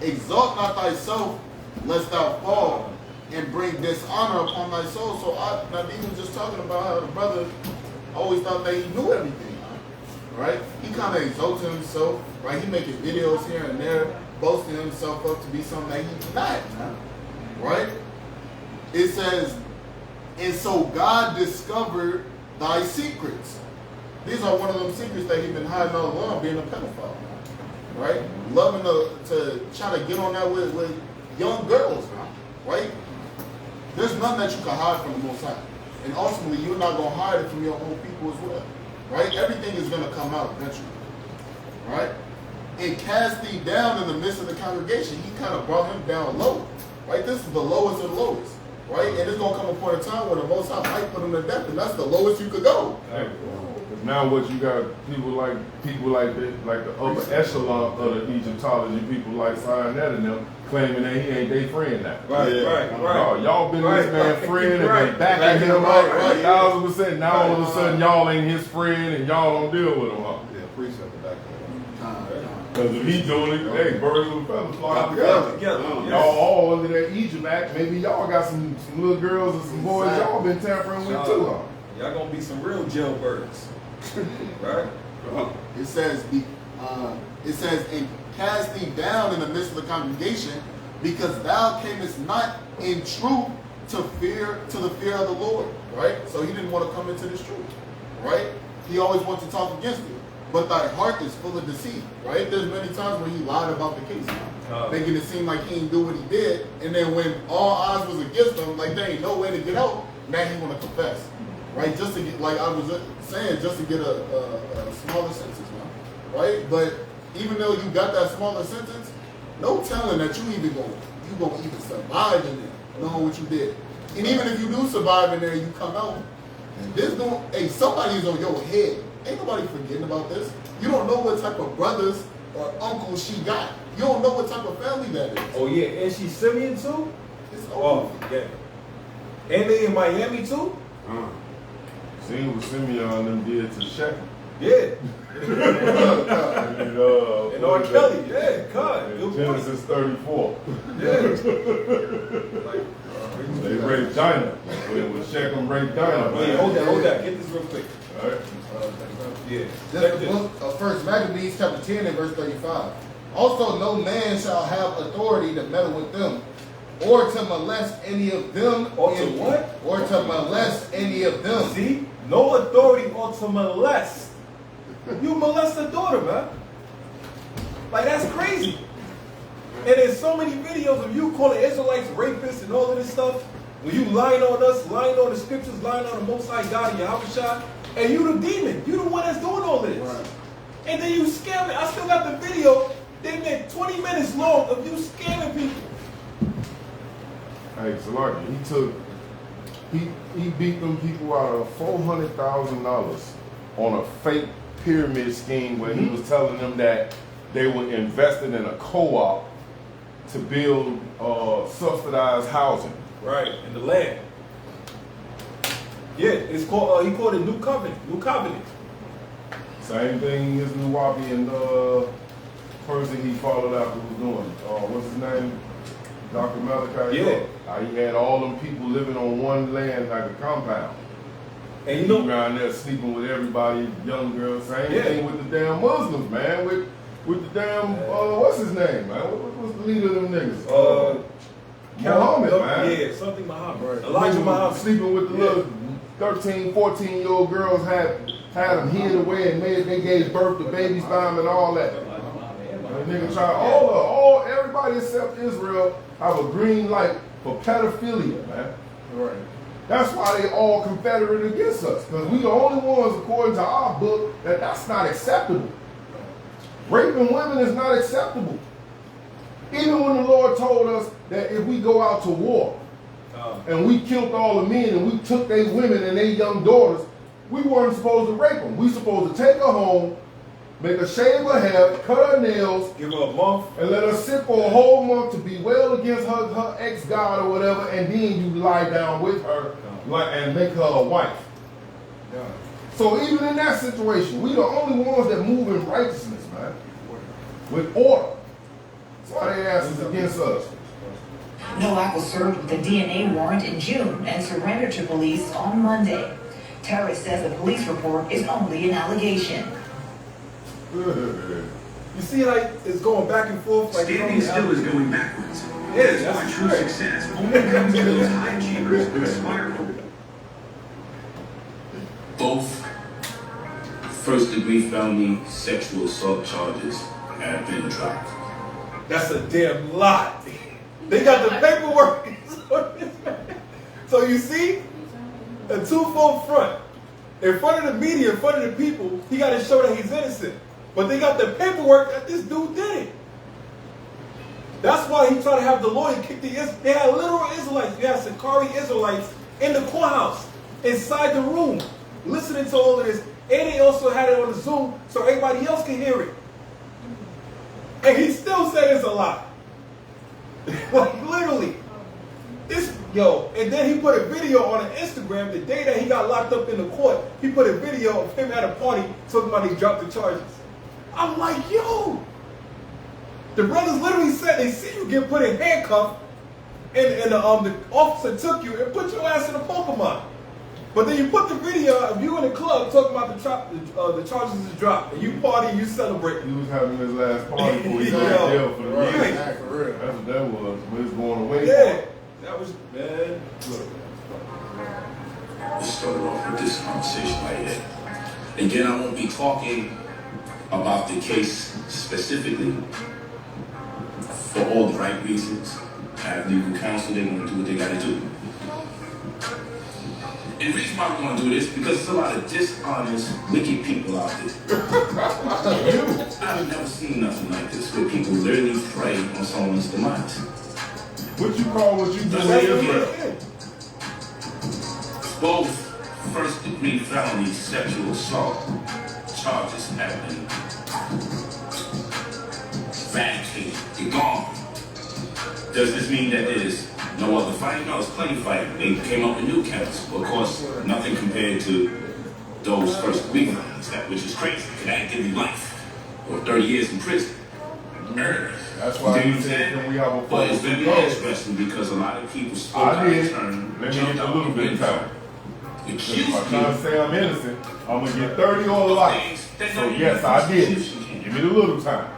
Exalt not thyself, lest thou fall, and bring dishonor upon thy soul. So Nadim was just talking about how the brother always thought that he knew everything. Right? He kind of exalted himself. Right? He making videos here and there, boasting himself up to be something that he's not. Right? It says, and so God discovered thy secrets. These are one of them secrets that he's been hiding all along, being a pedophile. Right? Loving to try to get on that with young girls. Right? There's nothing that you can hide from the Most High. And ultimately, you're not going to hide it from your own people as well. Right? Everything is going to come out eventually. Right? And cast thee down in the midst of the congregation. He kind of brought him down low. Right? This is the lowest of the lowest. Right? And it's going to come a point in time where the Most High might put him to death, and that's the lowest you could go. Now what you got, people like the upper echelon of the Egyptology, people like Sinnet and them, claiming that he ain't their friend now. Right. Y'all been this man's friend and been backing him up 1,000%. Now all of a sudden y'all ain't his friend and y'all don't deal with him, huh? Yeah, precept the back. Because if he doing it, hey, birds with feathers fly together. Y'all all under that Egypt Act, maybe y'all got some little girls and some boys y'all been tampering with too, huh? Y'all gonna be some real jailbirds. Right? It says, and cast thee down in the midst of the congregation, because thou camest not in truth to the fear of the Lord. Right? So he didn't want to come into this truth. Right? He always wanted to talk against it. But thy heart is full of deceit. Right? There's many times where he lied about the case, thinking it seemed like he didn't do what he did, and then when all odds was against him, like there ain't no way to get out, now he want to confess. Right, just to get, like I was saying, just to get a smaller sentence, man. Right, but even though you got that smaller sentence, no telling that you gonna even survive in there, knowing what you did. And even if you do survive in there, and you come out, somebody's on your head. Ain't nobody forgetting about this. You don't know what type of brothers or uncles she got. You don't know what type of family that is. Oh yeah, and she's Simeon too. It's over. Yeah. And they in Miami too. Seen what Simeon and them did to Shaq. Yeah. And R. Kelly, yeah, God. Genesis 34. Yeah. They raped Dinah. When Shechem raped Dinah. Wait, hold that. Get this real quick. All right. Yeah. That's the book of 1 Maccabees chapter 10 and verse 35. Also, no man shall have authority to meddle with them, or to molest any of them. Or to what? Or to molest any of them. See? No authority or to molest. You molest a daughter, man. Like, that's crazy. And there's so many videos of you calling Israelites rapists and all of this stuff. When you lying on us, lying on the scriptures, lying on the Most High God and Yahushua, and you the demon. You the one that's doing all this. Right. And then you scam it. I still got the video. They made 20 20 minutes long of you scamming people. Hey, Salarky, he beat them people out of $400,000 on a fake pyramid scheme where he was telling them that they were invested in a co-op to build subsidized housing. Right, in the land. Yeah, it's called. He called it New Covenant. New Covenant. Same thing as Nuwapi and person he followed after was doing. What's his name? Dr. Malachi. Yeah. He had all them people living on one land like a compound. And you know, around there sleeping with everybody, young girls. Same thing with the damn Muslims, man. With the damn what's his name, man? What's the leader of them niggas? Muhammad, man. Yeah, something Muhammad. Right. Elijah Muhammad. Sleeping with the little 13, 14-year-old girls had them hid away and they gave birth to babies by them and all that. And nigga try everybody except Israel have a green light for pedophilia, man. Right. That's why they all confederate against us, because we the only ones, according to our book, that's not acceptable. Raping women is not acceptable. Even when the Lord told us that if we go out to war and we killed all the men and we took their women and their young daughters, we weren't supposed to rape them. We supposed to take her home, make her shave her hair, cut her nails, give her a month, and let her sit for a whole month to bewail against her ex-god or whatever, and then you lie down with her and make her a wife. Yeah. So even in that situation, we the only ones that move in righteousness, man, with order. That's why they ask us against us. Nowak was served with a DNA warrant in June and surrendered to police on Monday. Terrorist says the police report is only an allegation. You see, like, it's going back and forth. Like Standing still is going backwards. Yeah, that's why true success only comes to those high achievers who aspire for it. Both first-degree felony sexual assault charges have been dropped. That's a damn lot. They got the paperwork. So you see, a twofold front. In front of the media, in front of the people, he got to show that he's innocent. But they got the paperwork that this dude did it. That's why he tried to have the lawyer kick the Israelites. They had literal Israelites. You had Sakari Israelites in the courthouse, inside the room, listening to all of this. And they also had it on the Zoom so everybody else can hear it. And he still said it's a lie. Like, literally. And then he put a video on Instagram the day that he got locked up in the court. He put a video of him at a party talking about he dropped the charges. I'm like, yo. The brothers literally said they see you get put in handcuffs and the officer took you and put your ass in a Pokemon. But then you put the video of you in the club talking about the charges is dropped. And you party and you celebrate. He was having his last party before he got in jail for the year. For real. That's what that was. But it's going away. Yeah. That was, man. Look. Let's start off with this conversation right here. Again, I won't be talking about the case specifically for all the right reasons. I have legal counsel. They're going to do what they got to do. And the reason why we want to do this because there's a lot of dishonest, wicked people out there. I've never seen nothing like this where people literally prey on someone's demise. What you call what you do in Israel? Both first-degree felony sexual assault charges have been vacated. They're gone. Does this mean that there's no other fighting? No, it's plenty fighting. They came up with new counts. But of course, nothing compared to those first-degree felonies, which is crazy. That give you life or 30 years in prison. That's why he said, can we have a But it's been interesting because a lot of people spoke out of turn. Let me get a little bit of time. If I'm trying to say I'm innocent, I'm going to get 30 or life. So yes, I did. Give me the little time.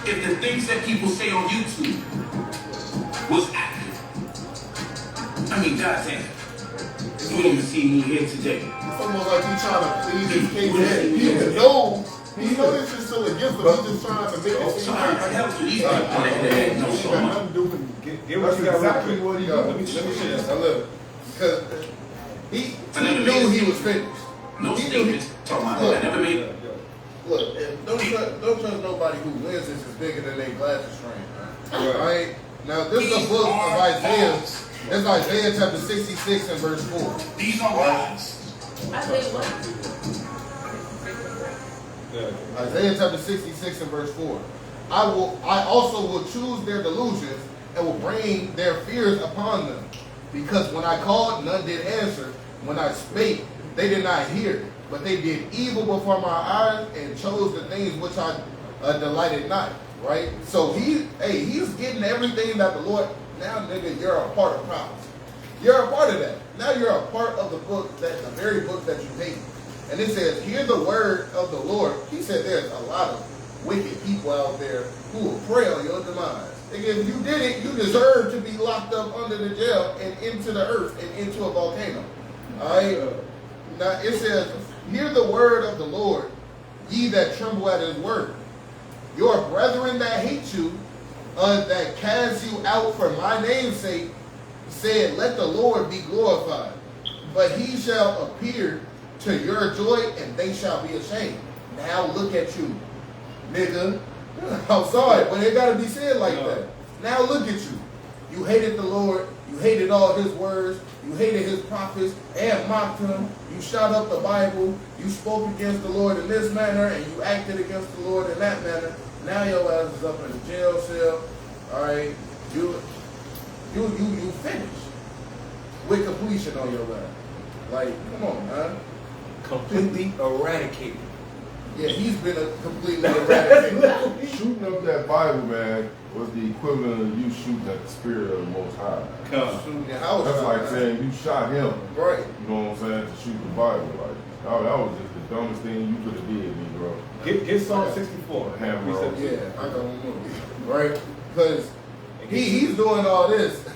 If the things that people say on YouTube was accurate, I mean, goddamn, you wouldn't even see me here today. It's almost like he's trying to please his case. He knows. He knows this is still against him. He's just trying to make it seem like these people that know so much. That's exactly what he does. Let me show you this. I love it. Because he knew he was finished. No statements talking about that. I never made it. Look, don't trust nobody anybody who wins this is bigger than their glasses frame. Right? Now, this is the book of Isaiah. This is Isaiah chapter 66 and verse 4. These are lies. Isaiah chapter 66 and verse 4. I also will choose their delusions and will bring their fears upon them. Because when I called, none did answer. When I spake, they did not hear. But they did evil before my eyes and chose the things which I delighted not. Right? So he's getting everything that the Lord. Now, nigga, you're a part of prophecy. You're a part of that. Now you're a part of the book, the very book that you hate. And it says, hear the word of the Lord. He said there's a lot of wicked people out there who will pray on your demise. Again, if you did it, you deserve to be locked up under the jail and into the earth and into a volcano. All right? Now it says, hear the word of the Lord, ye that tremble at his word. Your brethren that hate you, that cast you out for my name's sake, said, let the Lord be glorified. But he shall appear to your joy, and they shall be ashamed. Now look at you, nigga. I'm sorry, but it got to be said like that. Now look at you. You hated the Lord. You hated all his words. You hated his prophets and mocked him. You shot up the Bible. You spoke against the Lord in this manner, and you acted against the Lord in that manner. Now your ass is up in the jail cell. All right, you finished with completion on your ass. Like, come on, man. Completely eradicated. Yeah, he's been completely eradicated. Shooting up that Bible, man, was the equivalent of you shooting at the spirit of the Most High. That's like saying you shot him. Right. You know what I'm saying? To shoot the Bible. Like, that was just the dumbest thing you could have did, me, bro. Get Psalm 64. Yeah, I don't know. Right? Because he's doing all this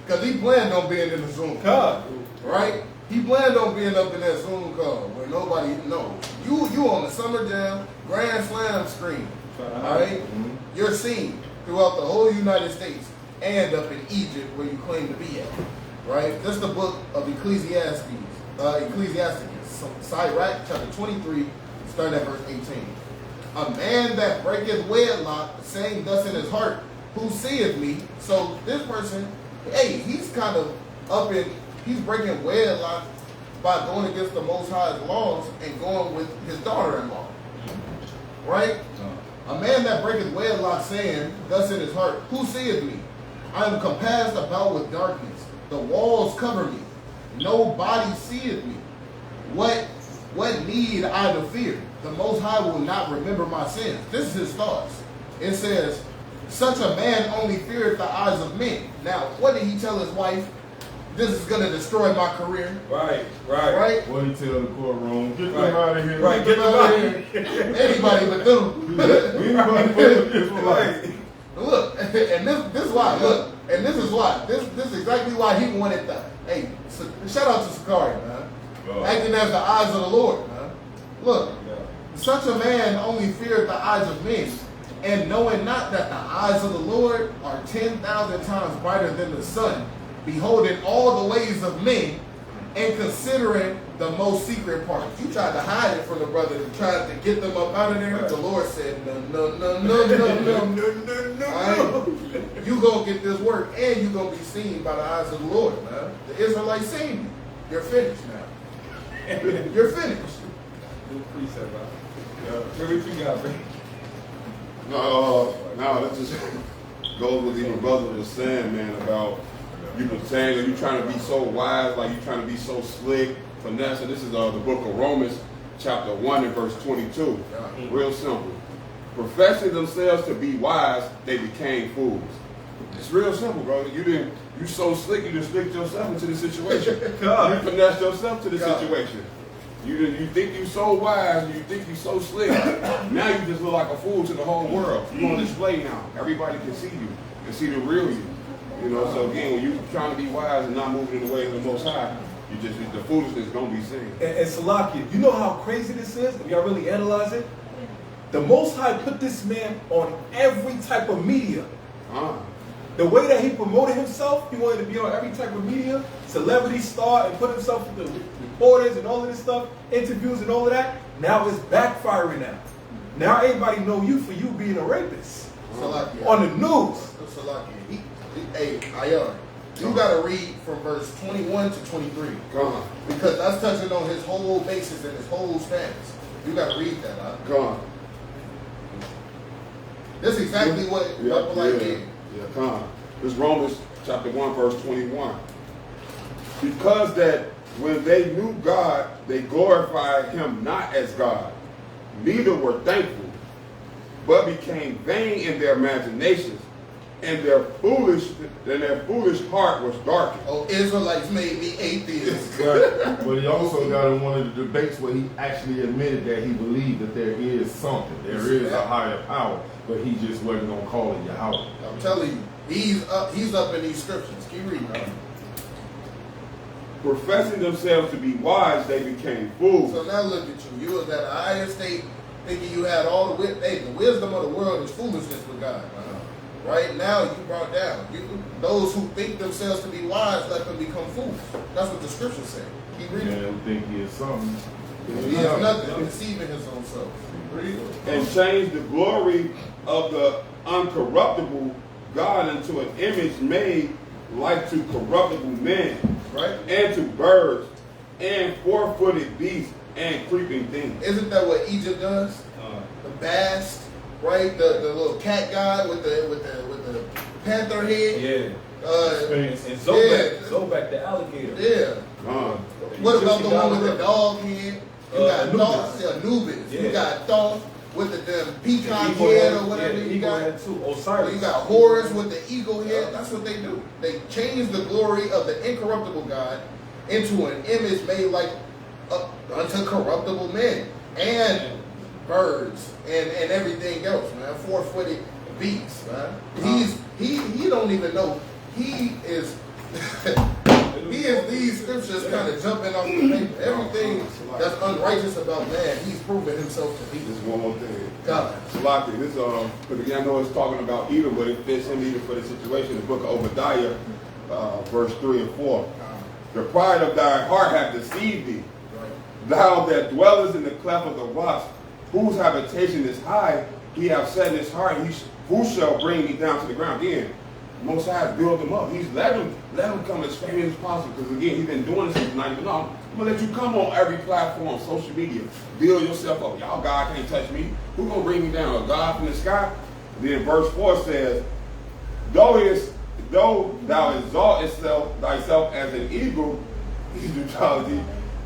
because he planned on being in the Zoom call. Right? He planned on being up in that Zoom call where nobody knows. You on the Summer Jam Grand Slam screen. Alright? You're seen throughout the whole United States and up in Egypt where you claim to be at. Right? This is the book of Ecclesiastes. Sirach chapter 23, starting at verse 18. A man that breaketh wedlock, saying thus in his heart, who seeth me? So this person, hey, he's kind of up in, he's breaking wedlock by going against the Most High's laws and going with his daughter-in-law. Right? A man that breaketh wedlock, saying thus in his heart, who seeth me? I am compassed about with darkness. The walls cover me. Nobody seeth me. What need I to fear? The Most High will not remember my sins. This is his thoughts. It says, such a man only feareth the eyes of men. Now, what did he tell his wife? This is going to destroy my career. Right. What did he tell the courtroom? Get them out of here. Right, get them out of here. Anybody but them. Right. Look, and this is why. Look, and this is why. This is exactly why he wanted that. Hey, shout out to Sakari, man. Acting as the eyes of the Lord, man. Look, such a man only feared the eyes of men, and knowing not that the eyes of the Lord are 10,000 times brighter than the sun, beholding all the ways of men, and considering the most secret parts. You tried to hide it from the brother and tried to get them up out of there. Right. The Lord said, no. Right? You gonna get this work, and you gonna be seen by the eyes of the Lord, man. The Israelites seen you. You're finished now. You're finished. Good precept, bro. What you got, man? No, that just goes with what the brother was saying, man, about you were saying that you're trying to be so wise, like you're trying to be so slick, finesse. And this is the book of Romans, chapter 1 and verse 22. Real simple. Professing themselves to be wise, they became fools. It's real simple, bro. You so slick, you just slicked yourself into the situation. You finessed yourself to the situation. You think you so wise, you think you so slick. Now you just look like a fool to the whole world. You're on display now. Everybody can see you and see the real you. You know, so again, when you're trying to be wise and not moving in the way of the Most High, the foolishness is going to be seen. And Salakia, you know how crazy this is? If y'all really analyze it? The Most High put this man on every type of media. The way that he promoted himself, he wanted to be on every type of media, celebrity star, and put himself with the reporters and all of this stuff, interviews and all of that. Now it's backfiring now. Now everybody know you for you being a rapist. Salakia. On the news. Salakia. Hey, Ayarayah, you gotta read from verse 21 to 23. Come on. Because that's touching on his whole basis and his whole stance. You gotta read that, huh? Come on. That's exactly what Polight did. Yeah, come on. This Romans chapter 1, verse 21. Because that when they knew God, they glorified him not as God, neither were thankful, but became vain in their imaginations, and their foolish heart was darkened. Oh, Israelites made me atheist. But he also got in one of the debates where he actually admitted that he believed that there is something, there is a higher power, but he just wasn't gonna call it Yahweh. I'm telling you, he's up in these scriptures. Keep reading. Professing themselves to be wise, they became fools. So now look at you. You was at a higher state thinking you had all the wisdom. Hey, the wisdom of the world is foolishness with God. Right now, you brought down. Those who think themselves to be wise, let them become fools. That's what the scriptures say. Keep reading. Yeah, who think he is something. He is nothing, deceiving his own self. Read. And changed the glory of the uncorruptible God into an image made like to corruptible men, right? And to birds, and four-footed beasts, and creeping things. Isn't that what Egypt does? The bast, right? The little cat guy with the panther head. Yeah. And Zobak, the alligator. Yeah. What about the one with the dog head? You got Anubis. Yeah. You got Thoth with the peacock head or whatever you got. Osiris. You got Horus with the eagle head. That's what they do. They change the glory of the incorruptible God into an image made like unto corruptible men and birds and everything else, man. Four-footed beasts, man. He don't even know. He is these scriptures kind of jumping off the paper. Everything that's unrighteous about man, he's proven himself to be. This one more thing. God. Salaki, this because again I know it's talking about Edom, but it fits him even for the situation. The book of Obadiah, verse 3 and 4. The pride of thy heart hath deceived thee. Thou that dwellest in the cleft of the rocks, whose habitation is high, he hath said in his heart, who shall bring me down to the ground? Again, Most High has built him up. He's let him come as famous as possible. Because again, he's been doing this since 90. No, I'm gonna let you come on every platform, social media, build yourself up. Y'all, God can't touch me. Who gonna bring me down? A God from the sky? Then verse 4 says, though thou exalt thyself as an eagle,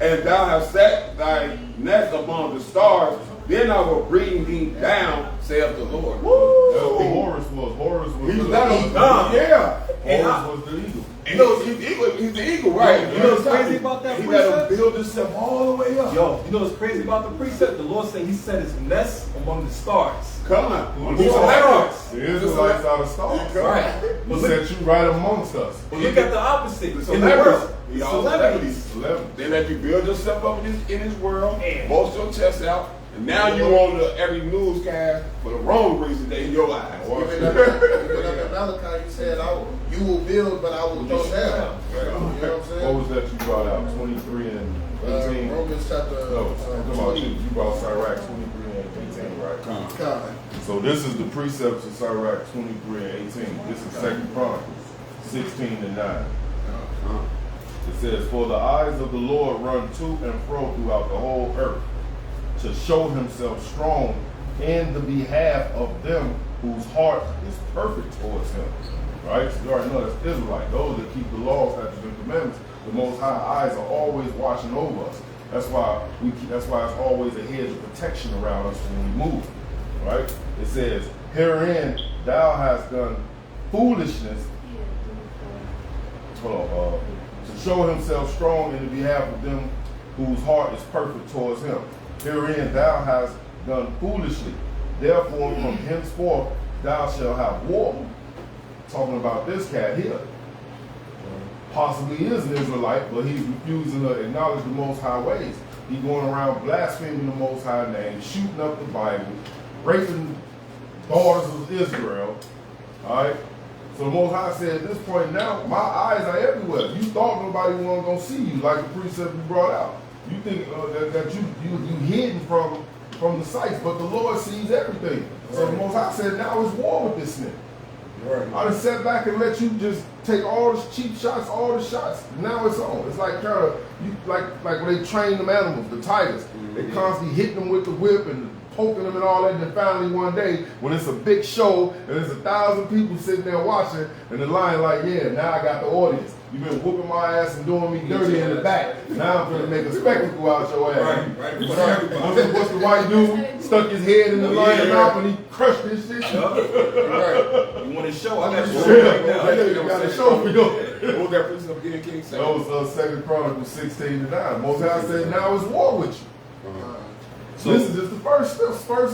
and thou hast set thy nest among the stars, then I will bring thee down, saith the Lord. Woo! That's what Horus was. Horus was He's the not eagle. yeah. Horus was the eagle. You know, he's the eagle, right? You know what's crazy about that He precept? let him build himself all the way up. Yo, you know what's crazy about the precept? The Lord said he set his nest among the stars. Come on. He's stars. The Israelites are the stars. Right. He set you right amongst us. But look at the opposite. The In the world. celebrities. Celebrities. They let you build yourself up in his world, boast your chest out, and now you on every newscast for the wrong reason they in your eyes. Even in Malachi, you said, you will build, but I will throw down. You know what I'm saying? What was that you brought out? 23 and 18? Romans chapter No, come on, you brought Sirach 23 and 18, right? God. So this is the precepts of Sirach 23 and 18. This is 2 Chronicles 16 and 9. It says, for the eyes of the Lord run to and fro throughout the whole earth, to show himself strong in the behalf of them whose heart is perfect towards him. Right? So you already know that's Israelite. Those that keep the laws, statutes, and commandments, the Most High eyes are always watching over us. That's why it's always a hedge of protection around us when we move. Right? It says, herein thou hast done foolishness. To show himself strong in the behalf of them whose heart is perfect towards him. Herein thou hast done foolishly. Therefore from henceforth thou shalt have war. Talking about this cat here. Possibly is an Israelite, but he's refusing to acknowledge the Most High ways. He's going around blaspheming the Most High name, shooting up the Bible, raping daughters of Israel. Alright? So the Most High said at this point now, my eyes are everywhere. You thought nobody wasn't going to see you, like the precept you brought out. You think that you hidden from from the sights, but the Lord sees everything. So the Most High said, now it's war with this nigga. Right. I just sat back and let you just take all the cheap shots, all the shots. Now it's on. It's like kind of like when they train them animals, the tigers. They constantly hitting them with the whip and poking them and all that. And then finally one day, when it's a big show and there's 1,000 people sitting there watching, and the lion like, yeah, now I got the audience. You've been whooping my ass and doing me dirty in the back. Now I'm gonna make a spectacle out your ass. Right. What's the white dude? Stuck his head in the lion's mouth and he crushed this shit. Right. You want to show? I got a show right now. You got a show for you. What was that prison up again, King? That was 2 Chronicles 16-9. Most High said, now it's war with you. So this is just the first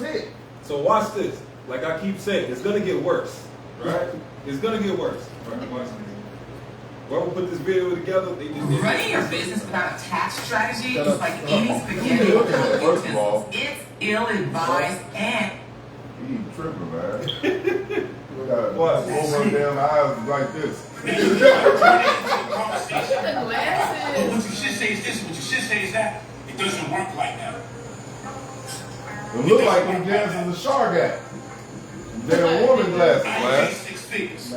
hit. So watch this. Like I keep saying, it's gonna get worse, right? It's gonna get worse. Right? Watch this. Whoever put this video together, they just did. Running your business without a tax strategy is like eating spaghetti without utensils. It's ill-advised and He tripping, man. What? Over her damn eyes like this. But what you should say is this, what you should say is that. It doesn't work like that. It look like them dancing the shark at. Damn woman glasses, man. 6 figures.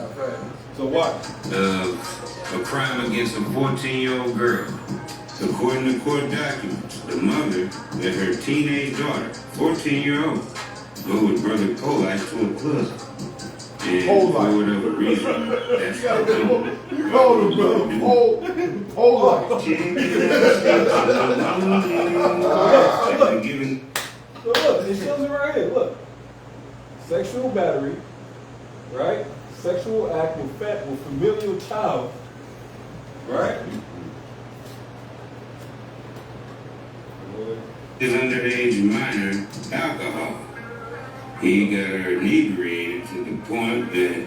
So what? A crime against a 14-year-old girl. According to court documents, the mother let her teenage daughter, 14-year-old, go with brother Polight to a club. And for whatever reason, that's how you called him brother Polight. So look, it shows it right here. Look. Sexual battery, right? Sexual act with familial child, right? His underage minor alcohol. He got her inebriated to the point that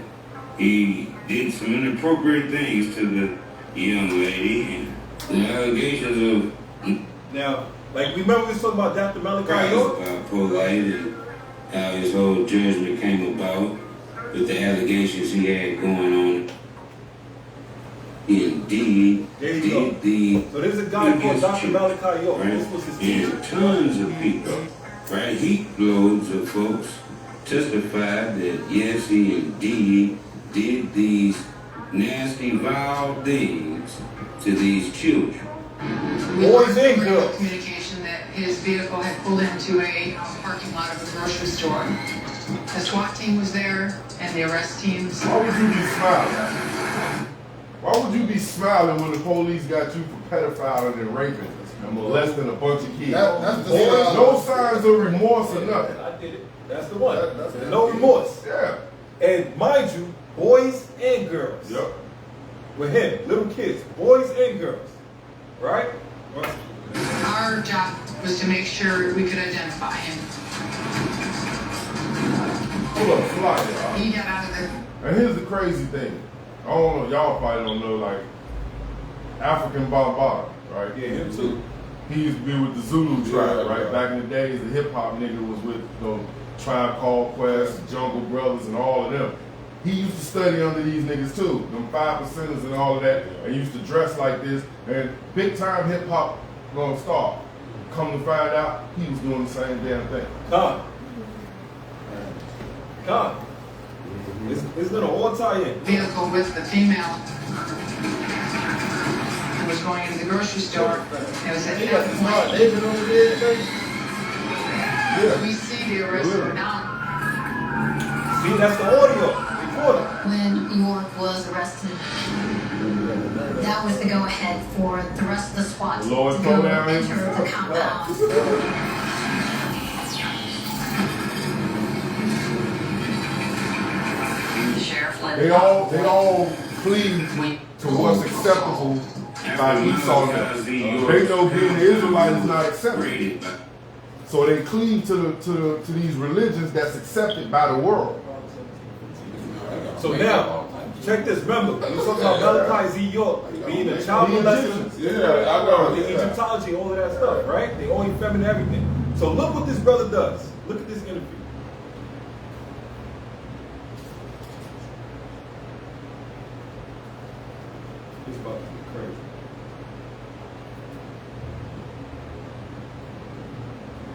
he did some inappropriate things to the young lady, and the allegations of now, like we remember we was talking about Dr. Malachi York? Polight and how his whole judgment came about with the allegations he had going on. Indeed, did the so there's a guy called Dr. Malachi York. Right? This was his teacher. And tons of people, right? Heaploads of folks testified that yes, he indeed did these nasty, vile things to these children. Boys and girls. Communication that his vehicle had pulled into a parking lot of a grocery store. The SWAT team was there, and the arrest teams. Why would you be smiling? Why would you be smiling when the police got you for pedophiling and raping and molesting a bunch of kids? That's the no signs of remorse or nothing. I did it. That's the one. No remorse. Yeah. And mind you, boys and girls. Yep. With him, little kids, boys and girls. Right? Our job was to make sure we could identify him. Hold up, fly, y'all. He got out of there. And here's the crazy thing. I don't know, y'all probably don't know, like, African Bambaataa, right? Yeah, him too. He used to be with the Zulu tribe, right? Back in the days, the hip-hop nigga was with, Tribe Called Quest, Jungle Brothers, and all of them. He used to study under these niggas too, them 5%ers and all of that, and used to dress like this, and big-time hip-hop star. Come to find out, he was doing the same damn thing. Come. It's gonna all tie in. Vehicle with the female who was going into the grocery store. It was at that point. We see the arrest or not. See, that's the audio. When York was arrested, that was the go-ahead for the rest of the SWAT to go enter the compound. The sheriff led They all plead to what's acceptable by Esau now. They know being the Israelite is not accepted. So they cleave to these religions that's accepted by the world. So now, check this. Remember, we talking about Malachi Z. York being a child molester. Yeah, I know. The Egyptology, all of that stuff, right? They only feminine everything. So look what this brother does. Look at this interview. He's about to be crazy.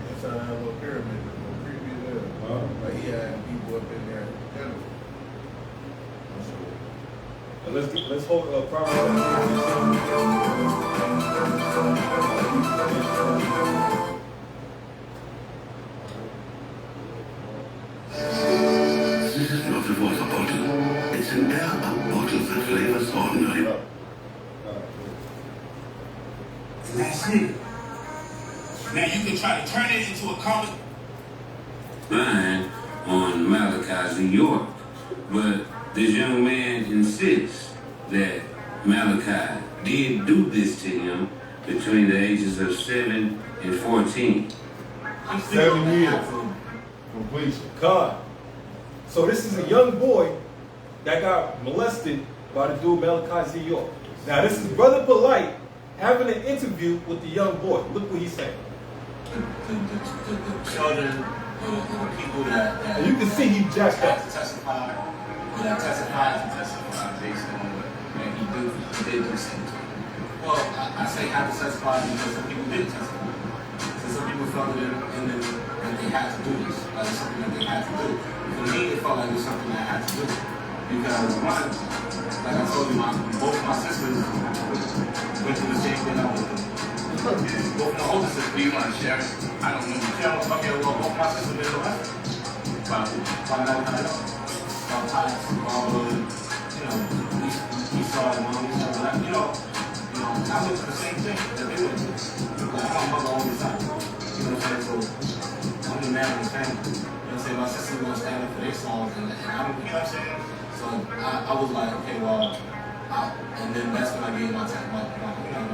That's how I have a pyramid. But he had people up in there in general. And let's hold Proverbs. This is not a water bottle. It's an air-up bottle that flavors ordinary. That's it. Now you can try to turn it into a conversation. Mine on Malachi's New York, but this young man insists that Malachi did do this to him between the ages of 7 and 14. 7 years completion. God. So this is a young boy that got molested by the dude Malachi Z. York. Now this is Brother Polight having an interview with the young boy. Look what he's saying. The children, the people that and you can see he jacked up. Testify based on what he did do something. Well, I say have to testify because some people didn't testify. So some people felt that they had to do this. Like it's something that they had to do. For me, it felt like it was something that I had to do. Because one, like I told you, both my sisters went through the same thing I went through. Both my older sisters, do you want to share? I don't know. Okay, well, both my sisters been arrested. By Malachi. We saw it, Mom, we saw that. I went through the same thing that they went through. Like, my mother all the time. You know what I'm saying? So, I'm the man of the family. You know what I'm saying? My sister's gonna stand up for their songs, and I'm, you know what I'm saying? So, I was like, okay, well, and then that's when I gave my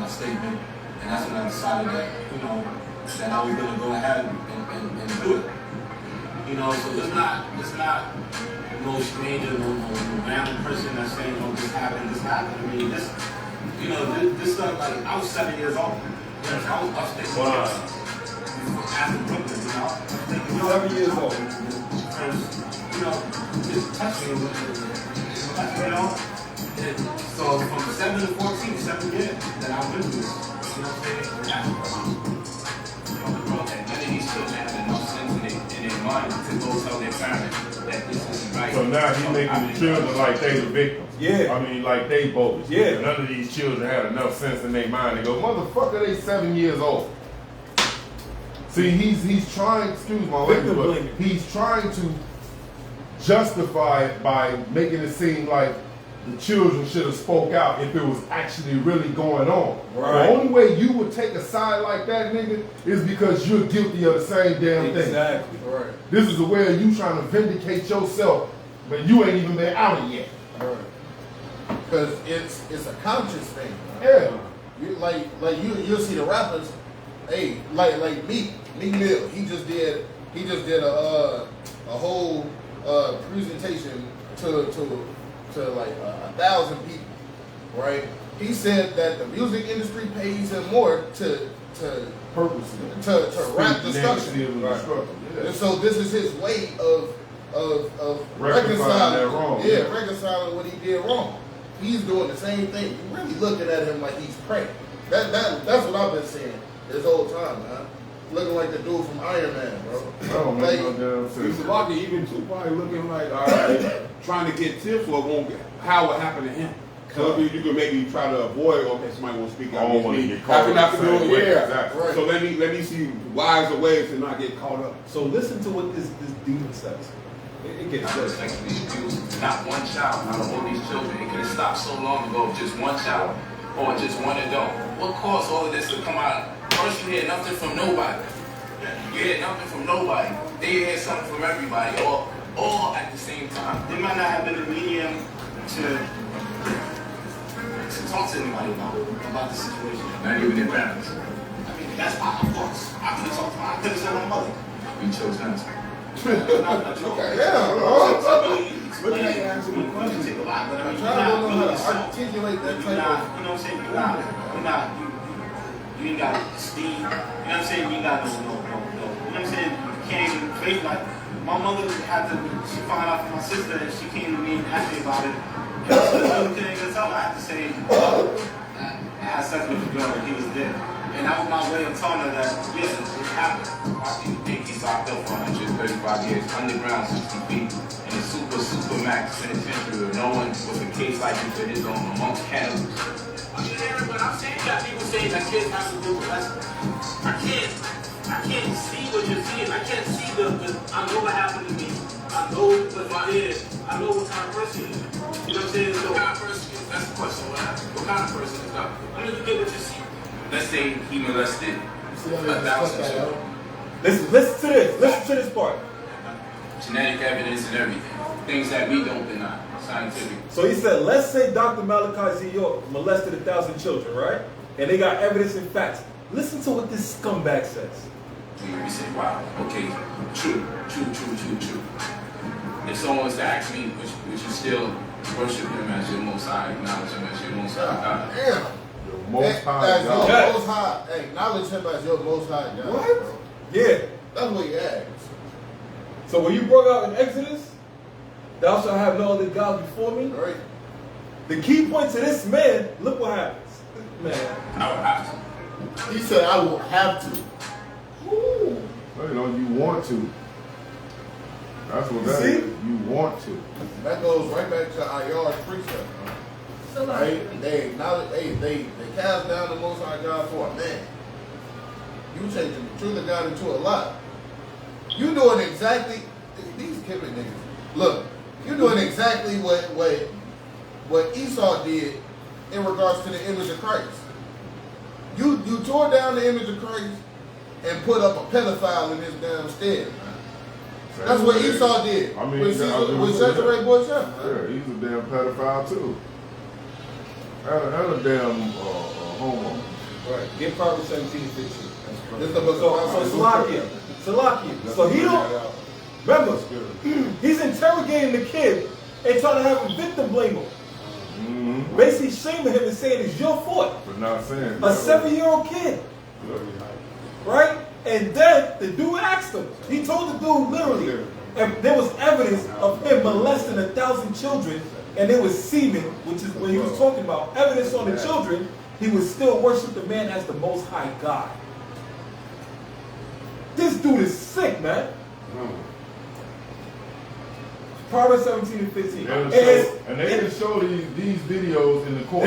statement, and that's when I decided that, that I was gonna go ahead and do it. So it's not no stranger, no random person that's saying, this happened. I mean, this stuff, like, I was 7 years old. I was upstate. Wow. After Brooklyn, 7 years old. Just touched me, so from 7 to 14, 7 years that I went through this. You know what I'm saying? None of these children have enough sense in their mind to go tell their parents that this isn't right. So now he's making the children like they the victims. Yeah. I mean, like they bogus. Yeah. None of these children had enough sense in their mind to go, motherfucker, they 7 years old. See, he's trying, excuse my language, but he's trying to justify it by making it seem like the children should have spoke out if it was actually really going on. Right. The only way you would take a side like that, nigga, is because you're guilty of the same damn thing. Exactly. Right. This is a way of you trying to vindicate yourself, but you ain't even been out yet. Right. Because it's a conscious thing. Right? Yeah. You'll see the rappers, hey, like Meek Mill, he just did a whole presentation to like 1,000 people, right? He said that the music industry pays him more to rap destruction. Right. Yeah. And so this is his way of reconciling that wrong. Yeah, reconciling what he did wrong. He's doing the same thing. You're really looking at him like he's praying. That's what I've been saying this whole time, man. Looking like the dude from Iron Man, bro. Like, even Tupac looking like, all right, trying to get tips or how it happened to him. So you can maybe try to avoid, okay, somebody won't speak out against me. How can I do it? Yeah. Exactly. Right. So let me see wiser ways to not get caught up. So listen to what this demon says. It gets good. Sexually abused, not one child, not all these children. It could have stopped so long ago with just one child or just one adult. What caused all of this to come out? First, you hear nothing from nobody. You hear nothing from nobody. Then you hear something from everybody, all at the same time. They might not have been a medium to talk to anybody about the situation. Not even their parents. I mean, that's my thoughts. I could have talked to my, I could have said my mother. You chose not to. Okay, yeah. Look at you answer the question. Take a lot, but I mean, I'm trying to know how to articulate that type of. You know what I'm saying? You ain't got Steve. You know what I'm saying? You ain't got no. You know what I'm saying? You can't even face like my mother had to. She found out from my sister, and she came to me and asked me about it. And my sister couldn't even tell her. I had to say, I had sex with the girl, and he was there. And that was my way of telling her that, yes, it happened. I think he's locked up for 135 25 years, underground 60 feet, in a super max penitentiary where no one with a case like you fit his own amongst cannibals. Yeah, but I'm saying that people say that kids have to do lessons. I can't see what you're seeing. I can't see I know what happened to me. I know what my head. I know what kind of person he is. You know what I'm saying? So what kind of person is that's the question. What kind of person is that? I mean, you get what you see. Let's say he molested 1,000 children. Listen to this. Listen to this part. Genetic evidence and everything. Things that we don't deny. Scientific. So he said, let's say Dr. Malachi Z. York molested 1,000 children, right? And they got evidence and facts. Listen to what this scumbag says. We say, wow, okay, true. If someone was to ask me, would you still worship him as your most high, acknowledge him as your most high God? Damn. Your most high as God. your most high. Hey, acknowledge him as your most high God. What? Bro. Yeah. That's what he asked. So when you brought out in Exodus, thou shalt have no other God before me. Right. The key point to this man, look what happens. Man. I would have to. He said, I will have to. Ooh. You know, you want to. That's what that is. You want to. That goes right back to Ayarayah's precept. So like, Right? They acknowledge, they cast down the Most High God for a man. You changing the truth of God into a lie. You doing exactly, these Kevin niggas. Look, you doing exactly what Esau did in regards to the image of Christ. You tore down the image of Christ and put up a pedophile in his damn stead. That's what Esau did. I mean, with Cesare Borgia. Yeah, he's a damn pedophile too. And a damn homo. Right. Get Proverbs 17 and 15. This is the book of Salakia. So he don't, remember, he's interrogating the kid and trying to have a victim blame him. Mm-hmm. Basically shaming him and saying it's your fault. But not saying a 7-year-old kid. Right? And then the dude asked him. He told the dude literally, and there was evidence of him molesting 1,000 children, and there was semen, which is what he was talking about. Evidence on the children, he would still worship the man as the Most High God. This dude is sick, man. Proverbs 17 and 15. And they didn't show these videos in the court.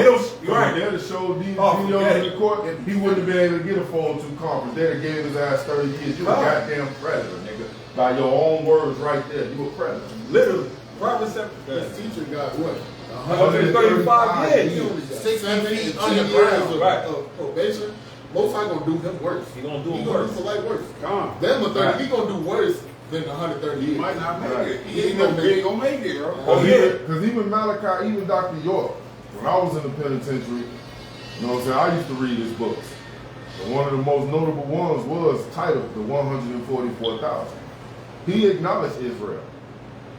Right. They had to show these videos in the court. He wouldn't have been able to get a 402 conference. They'd have gave his ass 30 years. You a goddamn predator, nigga. By your own words right there. You a predator. Literally. Proverbs 17. That teacher got what? 135 years. 6 feet underground. Right. Probation. Most High gonna do him worse. He gonna do him He gonna worse. do Polight worse. Them a 30. He gonna do worse than 130 years. He might not make it. He ain't gonna make it, bro. Because even Malachi, even Dr. York, when I was in the penitentiary, you know what I'm saying, I used to read his books. And one of the most notable ones was titled The 144,000. He acknowledged Israel.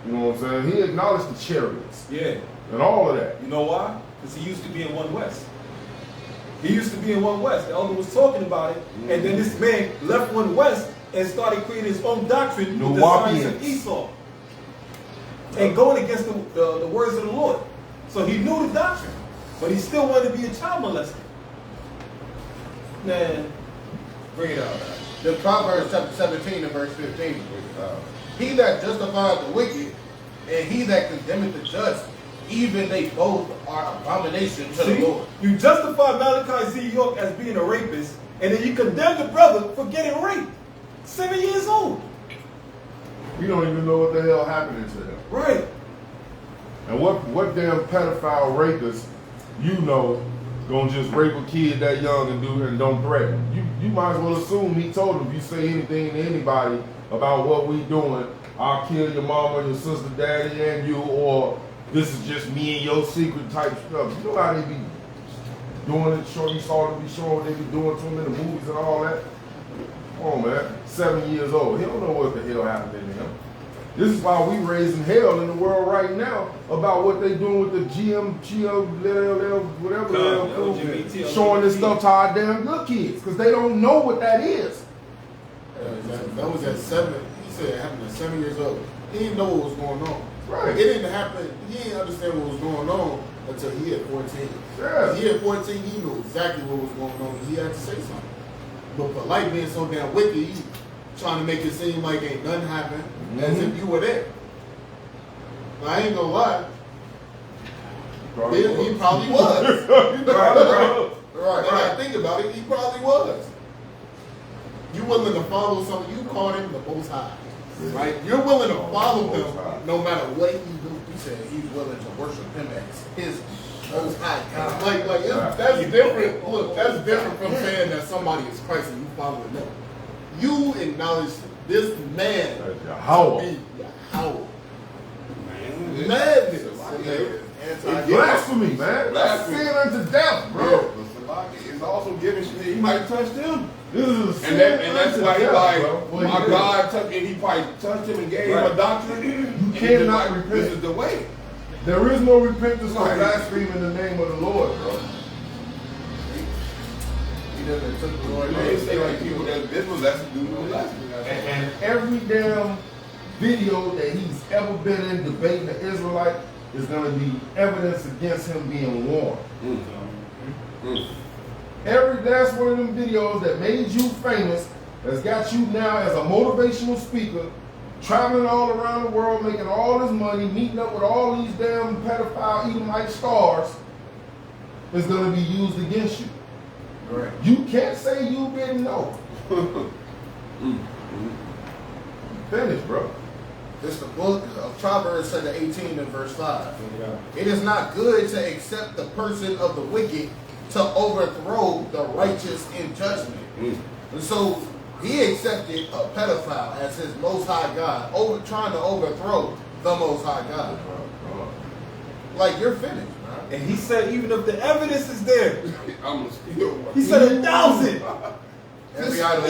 You know what I'm saying? He acknowledged the chariots. Yeah. And all of that. You know why? Because he used to be in One West. He used to be in One West. The elder was talking about it. And then this man left One West and started creating his own doctrine with the science of Esau. And going against the words of the Lord. So he knew the doctrine. But he still wanted to be a child molester. Man, bring it out. The Proverbs chapter 17 and verse 15. He that justifieth the wicked and he that condemneth the just, even they both are abomination to the Lord. You justify Malachi Z. York as being a rapist, and then you condemn the brother for getting raped. 7 years old. You don't even know what the hell happened to him. Right. And what damn pedophile rapist you know gonna just rape a kid that young and don't threaten? You might as well assume he told him, if you say anything to anybody about what we doing, I'll kill your mama, your sister, daddy, and you, or this is just me and your secret type stuff. You know how they be doing it, you saw them be showing what they be doing to them in the movies and all that? Come on, man. 7 years old. He don't know what the hell happened to him. This is why we raising hell in the world right now about what they doing with the whatever, showing this stuff to our damn good kids, because they don't know what that is. That was at 7. He said it happened at 7 years old. He didn't know what was going on. Right. It didn't happen. He didn't understand what was going on until he hit 14. Yeah. He hit 14. He knew exactly what was going on. And he had to say something. But Polight being so damn wicked, trying to make it seem like ain't nothing happened, as if you were there. I ain't gonna lie. He probably was. Right. When I think about it, he probably was. You willing to follow something? You called him the Most High, right? You're willing to follow him no matter what he do. He said he's willing to worship him as his Most High God. That's different. Look, that's different from saying that somebody is Christ and you follow him. You acknowledge this man to be Yahweh. Madness. It's blasphemy, man. That's sin unto death, bro. It's also giving shit. He might have touched him. This is a sin and that's why he's like, bro. my God touched him. He probably touched him and gave him a doctrine. You cannot repent. This is the way. There is no repentance for blasphemy in the name of the Lord, bro. He doesn't took the Lord. They say like people that this was that's do no blasphemy. And every damn video that he's ever been in debating the Israelite is going to be evidence against him being warned. That's one of them videos that made you famous, that's got you now as a motivational speaker, traveling all around the world, making all this money, meeting up with all these damn pedophile Edomite stars, is going to be used against you. Right. You can't say you didn't know. Finish, bro. This is the book of Proverbs, chapter 18 and verse 5. It is not good to accept the person of the wicked to overthrow the righteous in judgment. And so he accepted a pedophile as his Most High God, trying to overthrow the Most High God. Like, you're finished, man. And he said, even if the evidence is there, he said 1,000. Every idle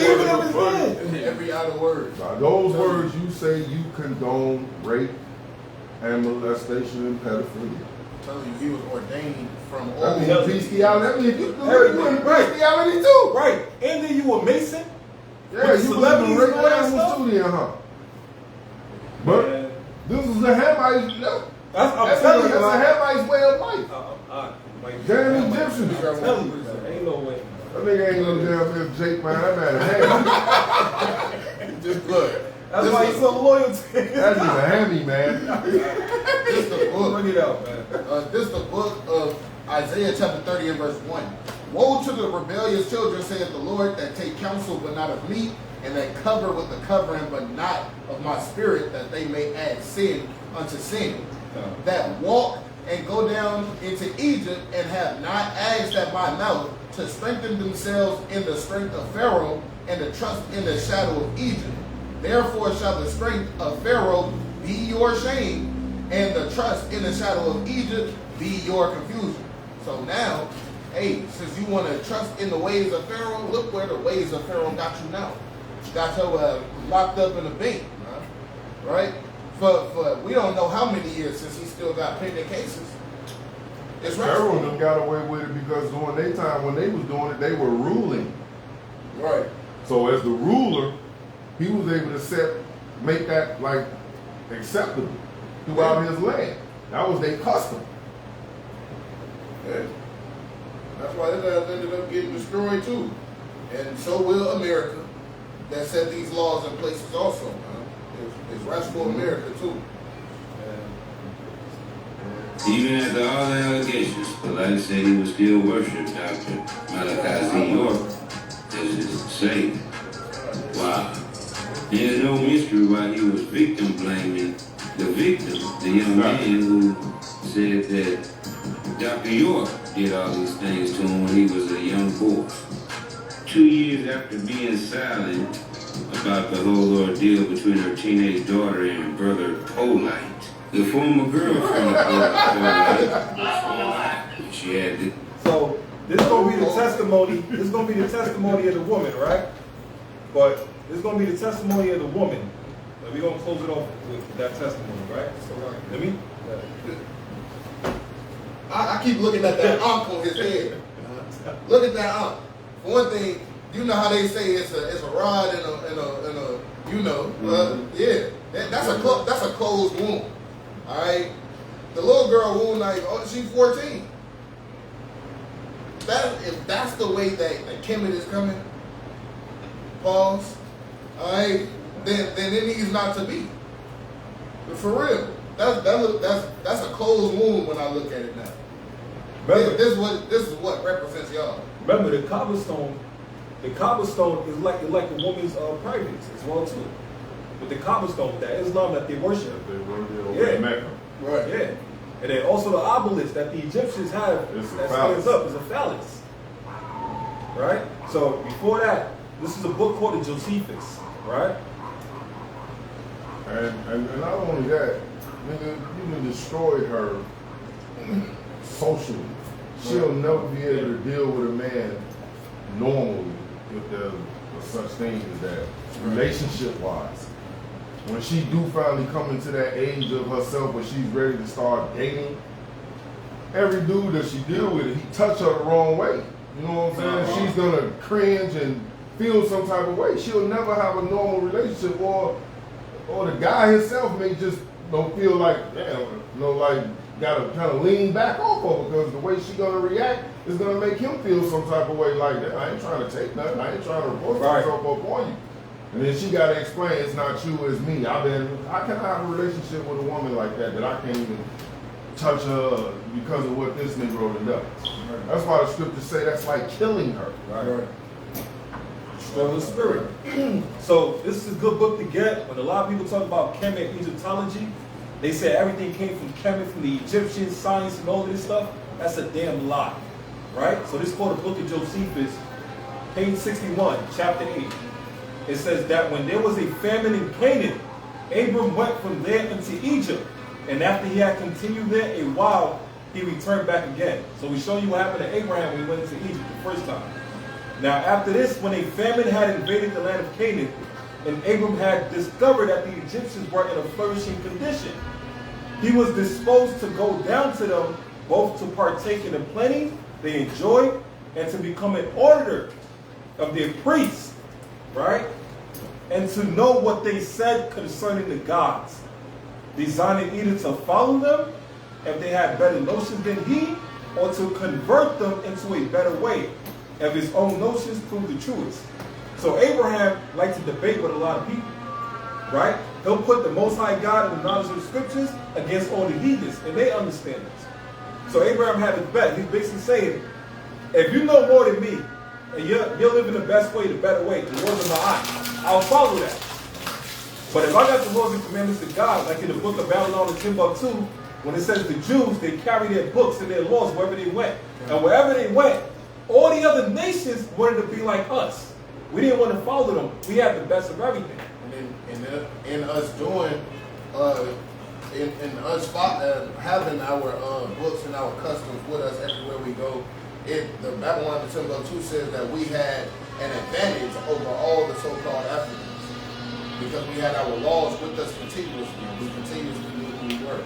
word. Every idle word. By those words, you say you condone rape and molestation and pedophilia. I'm telling you, he was ordained from all. That means bestiality. That means you doing bestiality too. Right. And then you a Mason? Yeah, you was in the rape animal studio, huh? But this is a Hamite. That's a Hamite's way of life. Damn Egyptians. I'm telling you, ain't no way. That nigga ain't no damn Jake, man. That man Just look. That's why he's so loyal to him. That's just a hammy, man. This the book. Bring it out, man. This is the book of Isaiah chapter 30 and verse 1. Woe to the rebellious children, saith the Lord, that take counsel but not of me, and that cover with the covering but not of my spirit, that they may add sin unto sin. That walk and go down into Egypt and have not asked at my mouth, to strengthen themselves in the strength of Pharaoh and to trust in the shadow of Egypt. Therefore shall the strength of Pharaoh be your shame, and the trust in the shadow of Egypt be your confusion. So now, hey, since you want to trust in the ways of Pharaoh, look where the ways of Pharaoh got you now. Got you locked up in a bank, right? For we don't know how many years since he still got pending cases. Pharaoh them got away with it because during their time when they was doing it, they were ruling. Right. So as the ruler, he was able to make that like acceptable throughout his land. That was their custom. Yeah. That's why it ended up getting destroyed too. And so will America, that set these laws in places also, man. It's restful America too. Even after all the allegations, Polight said he would still worship Dr. Malachi Z. York as his savior. Wow. There's no mystery why he was victim blaming the victim, the young man who said that Dr. York did all these things to him when he was a young boy. 2 years after being silent about the whole ordeal between her teenage daughter and brother Polight, the former girlfriend of Polight, she had the... So this is gonna be the testimony. This is gonna be the testimony of the woman, right? But this is gonna be the testimony of the woman. And we're gonna close it off with that testimony, right? So let me. I keep looking at that ankh on his head. Look at that ankh. For one thing, you know how they say it's a rod and a you know, yeah. That's a closed wound. All right, the little girl wound like she's 14. If that's the way that Kemet is coming, pause. Alright, then it needs not to be. But for real. That's a closed wound when I look at it now. This is what represents y'all. Remember, the cobblestone is like a woman's privates as well too. But the cobblestone, that Islam that they worship, Right. Yeah. And then also the obelisk that the Egyptians have that stands up is a phallus. Right? So before that, this is a book called the Josephus, right? And not only that, nigga, you done destroyed her socially. She'll never be able to deal with a man normally if there's such thing as that, relationship-wise. When she do finally come into that age of herself where she's ready to start dating, every dude that she deal with, he touch her the wrong way. You know what I'm saying? She's gonna cringe and feel some type of way. She'll never have a normal relationship, or the guy himself may just feel like, damn, gotta kind of lean back off of her, because the way she's gonna react is gonna make him feel some type of way, like, I ain't trying to take nothing, I ain't trying to force myself up on you. And then she gotta explain, it's not you, it's me. How can I have a relationship with a woman like that I can't even touch her because of what this Negro done done? That's why the scriptures say that's like killing her. Right. Destroy the spirit. So this is a good book to get. When a lot of people talk about Kemet Egyptology, they say everything came from Kemet, from the Egyptians, science, and all of this stuff. That's a damn lie. Right? So this is called the Book of Josephus, page 61, chapter 8. It says that when there was a famine in Canaan, Abram went from there into Egypt. And after he had continued there a while, he returned back again. So we show you what happened to Abraham when he went into Egypt the first time. Now after this, when a famine had invaded the land of Canaan, and Abram had discovered that the Egyptians were in a flourishing condition, he was disposed to go down to them, both to partake in the plenty they enjoyed, and to become an auditor of their priests, right? And to know what they said concerning the gods, designing either to follow them if they had better notions than he, or to convert them into a better way, if his own notions proved the truest. So Abraham liked to debate with a lot of people, right? He'll put the Most High God and the knowledge of the scriptures against all the heathens, and they understand this. So Abraham had his bet. He's basically saying, if you know more than me, and you're living the best way, the better way, the words of my eye, I'll follow that. But if I got the laws and commandments of God, like in the book of Babylon and Timbuktu, when it says the Jews, they carry their books and their laws wherever they went. And wherever they went, all the other nations wanted to be like us. We didn't want to follow them. We had the best of everything. And in us doing, in us having our books and our customs with us everywhere we go, the Babylon and Timbuktu says that we had an advantage over all the so-called Africans because we had our laws with us continuously. We continuously knew who we were.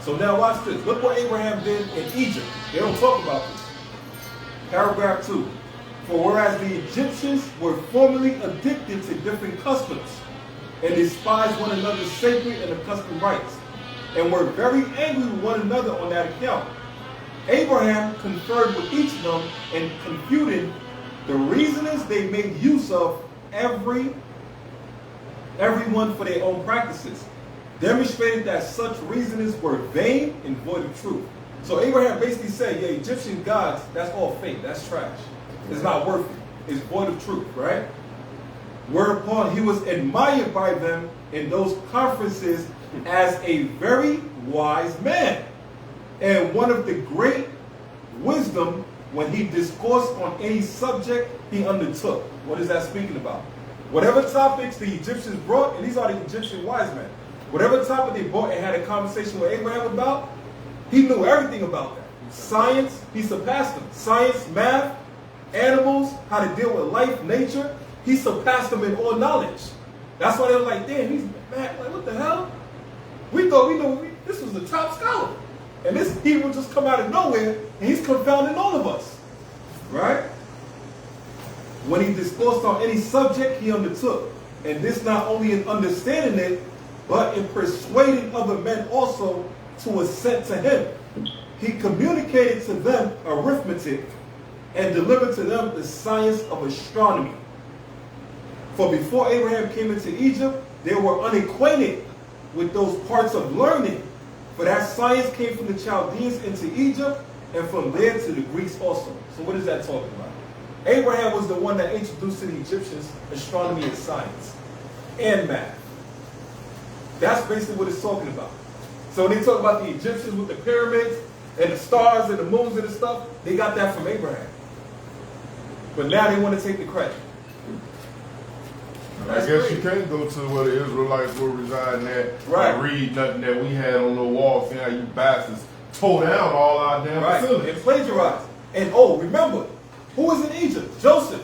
So now watch this. Look what Abraham did in Egypt. They don't talk about this. Paragraph 2. For whereas the Egyptians were formerly addicted to different customs and despised one another's sacred and accustomed rites, and were very angry with one another on that account, Abraham conferred with each of them and computed the reasonings they made use of everyone for their own practices, demonstrated that such reasonings were vain and void of truth. So Abraham basically said, yeah, Egyptian gods, that's all fake, that's trash. It's not worth it. It's void of truth, right? Whereupon he was admired by them in those conferences as a very wise man, and one of the great wisdom when he discoursed on any subject he undertook. What is that speaking about? Whatever topics the Egyptians brought, and these are the Egyptian wise men, whatever topic they brought and had a conversation with Abraham about, he knew everything about that. Science, he surpassed them. Science, math, animals, how to deal with life, nature, he surpassed them in all knowledge. That's why they were like, damn, he's mad. Like, what the hell? We thought we knew this was the top scholar. And this Hebrew just come out of nowhere, and he's confounding all of us. Right? When he discoursed on any subject he undertook, and this not only in understanding it, but in persuading other men also to assent to him. He communicated to them arithmetic and delivered to them the science of astronomy. For before Abraham came into Egypt, they were unacquainted with those parts of learning. For that science came from the Chaldeans into Egypt, and from there to the Greeks also. So what is that talking about? Abraham was the one that introduced to the Egyptians astronomy and science and math. That's basically what it's talking about. So when they talk about the Egyptians with the pyramids and the stars and the moons and the stuff, they got that from Abraham. But now they want to take the credit. I guess you can't go to where the Israelites were residing at and read nothing that we had on the wall, saying how you bastards tore down all our damn facilities. And plagiarized. And oh, remember, who was in Egypt? Joseph.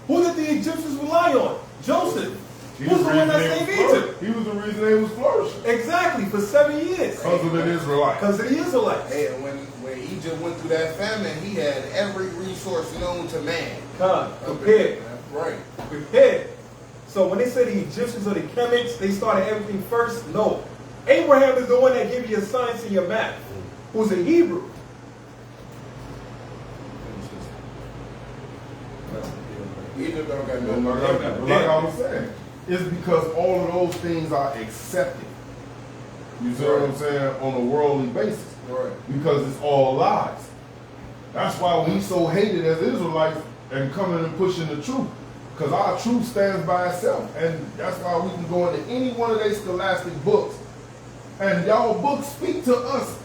Who did the Egyptians rely on? Joseph. Who's the one that saved Egypt? He was the reason they was flourishing. Exactly, for 7 years. Because of the Israelites. Because of the Israelites. Hey, when Egypt went through that famine, he had every resource known to man. Prepared. Right. Prepared. So when they say the Egyptians or the Kemetes, they started everything first? No. Abraham is the one that gave you your science and your math, who's a Hebrew. Egypt don't got no like I was saying, it's because all of those things are accepted. You see what I'm saying? On a worldly basis. Right. Because it's all lies. That's why we so hated as Israelites and coming and pushing the truth. Because our truth stands by itself. And that's why we can go into any one of their scholastic books. And y'all books speak to us,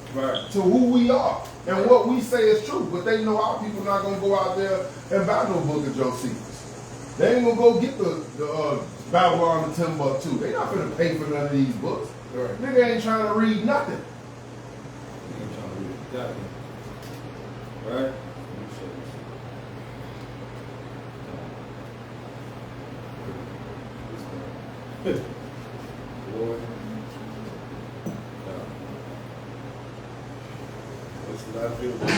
to who we are. And what we say is true. But they know our people not going to go out there and buy no book of Josephus. They ain't going to go get the Babylon and Timbuktu. They not going to pay for none of these books. Right. Nigga ain't trying to read nothing. Right?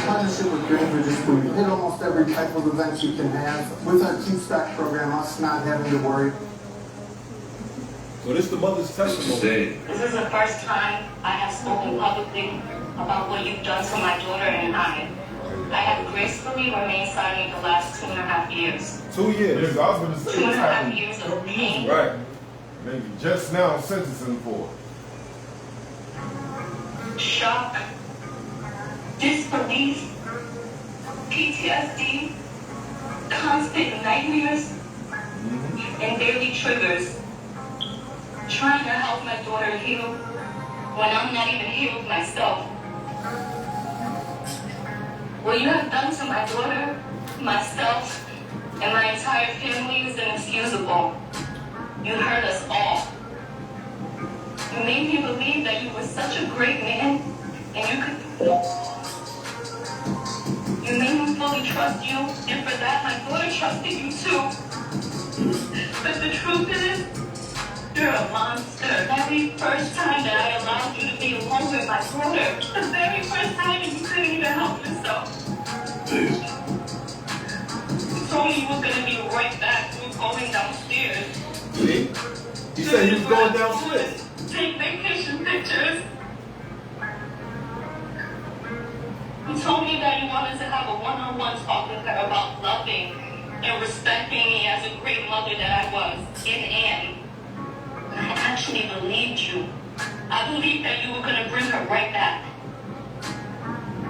Partnership with Granger just we hit almost every type of event you can have. With our two-stack program, us not having to worry. So this is the mother's testimony. This is the first time I have spoken publicly about what you've done to my daughter and I. I have gracefully remained silent the last 2.5 years. 2 years. Yes, I was going to say 2.5 years of pain. Right. Maybe just now sentencing for Shock, disbelief, PTSD, constant nightmares, and daily triggers. Trying to help my daughter heal when I'm not even healed myself. What you have done to my daughter, myself, and my entire family is inexcusable. You hurt us all. You made me believe that you were such a great man, and you made me fully trust you, and for that my daughter trusted you too. But the truth is, you're a monster. The very first time that I allowed you to be alone with my daughter, the very first time you couldn't even help yourself. You told me you were going to be right back. You were going downstairs. See? He said he was going downstairs. Take vacation pictures. You told me that you wanted to have a one-on-one talk with her about loving and respecting me as a great mother that I was in Anne. I actually believed you. I believed that you were going to bring her right back.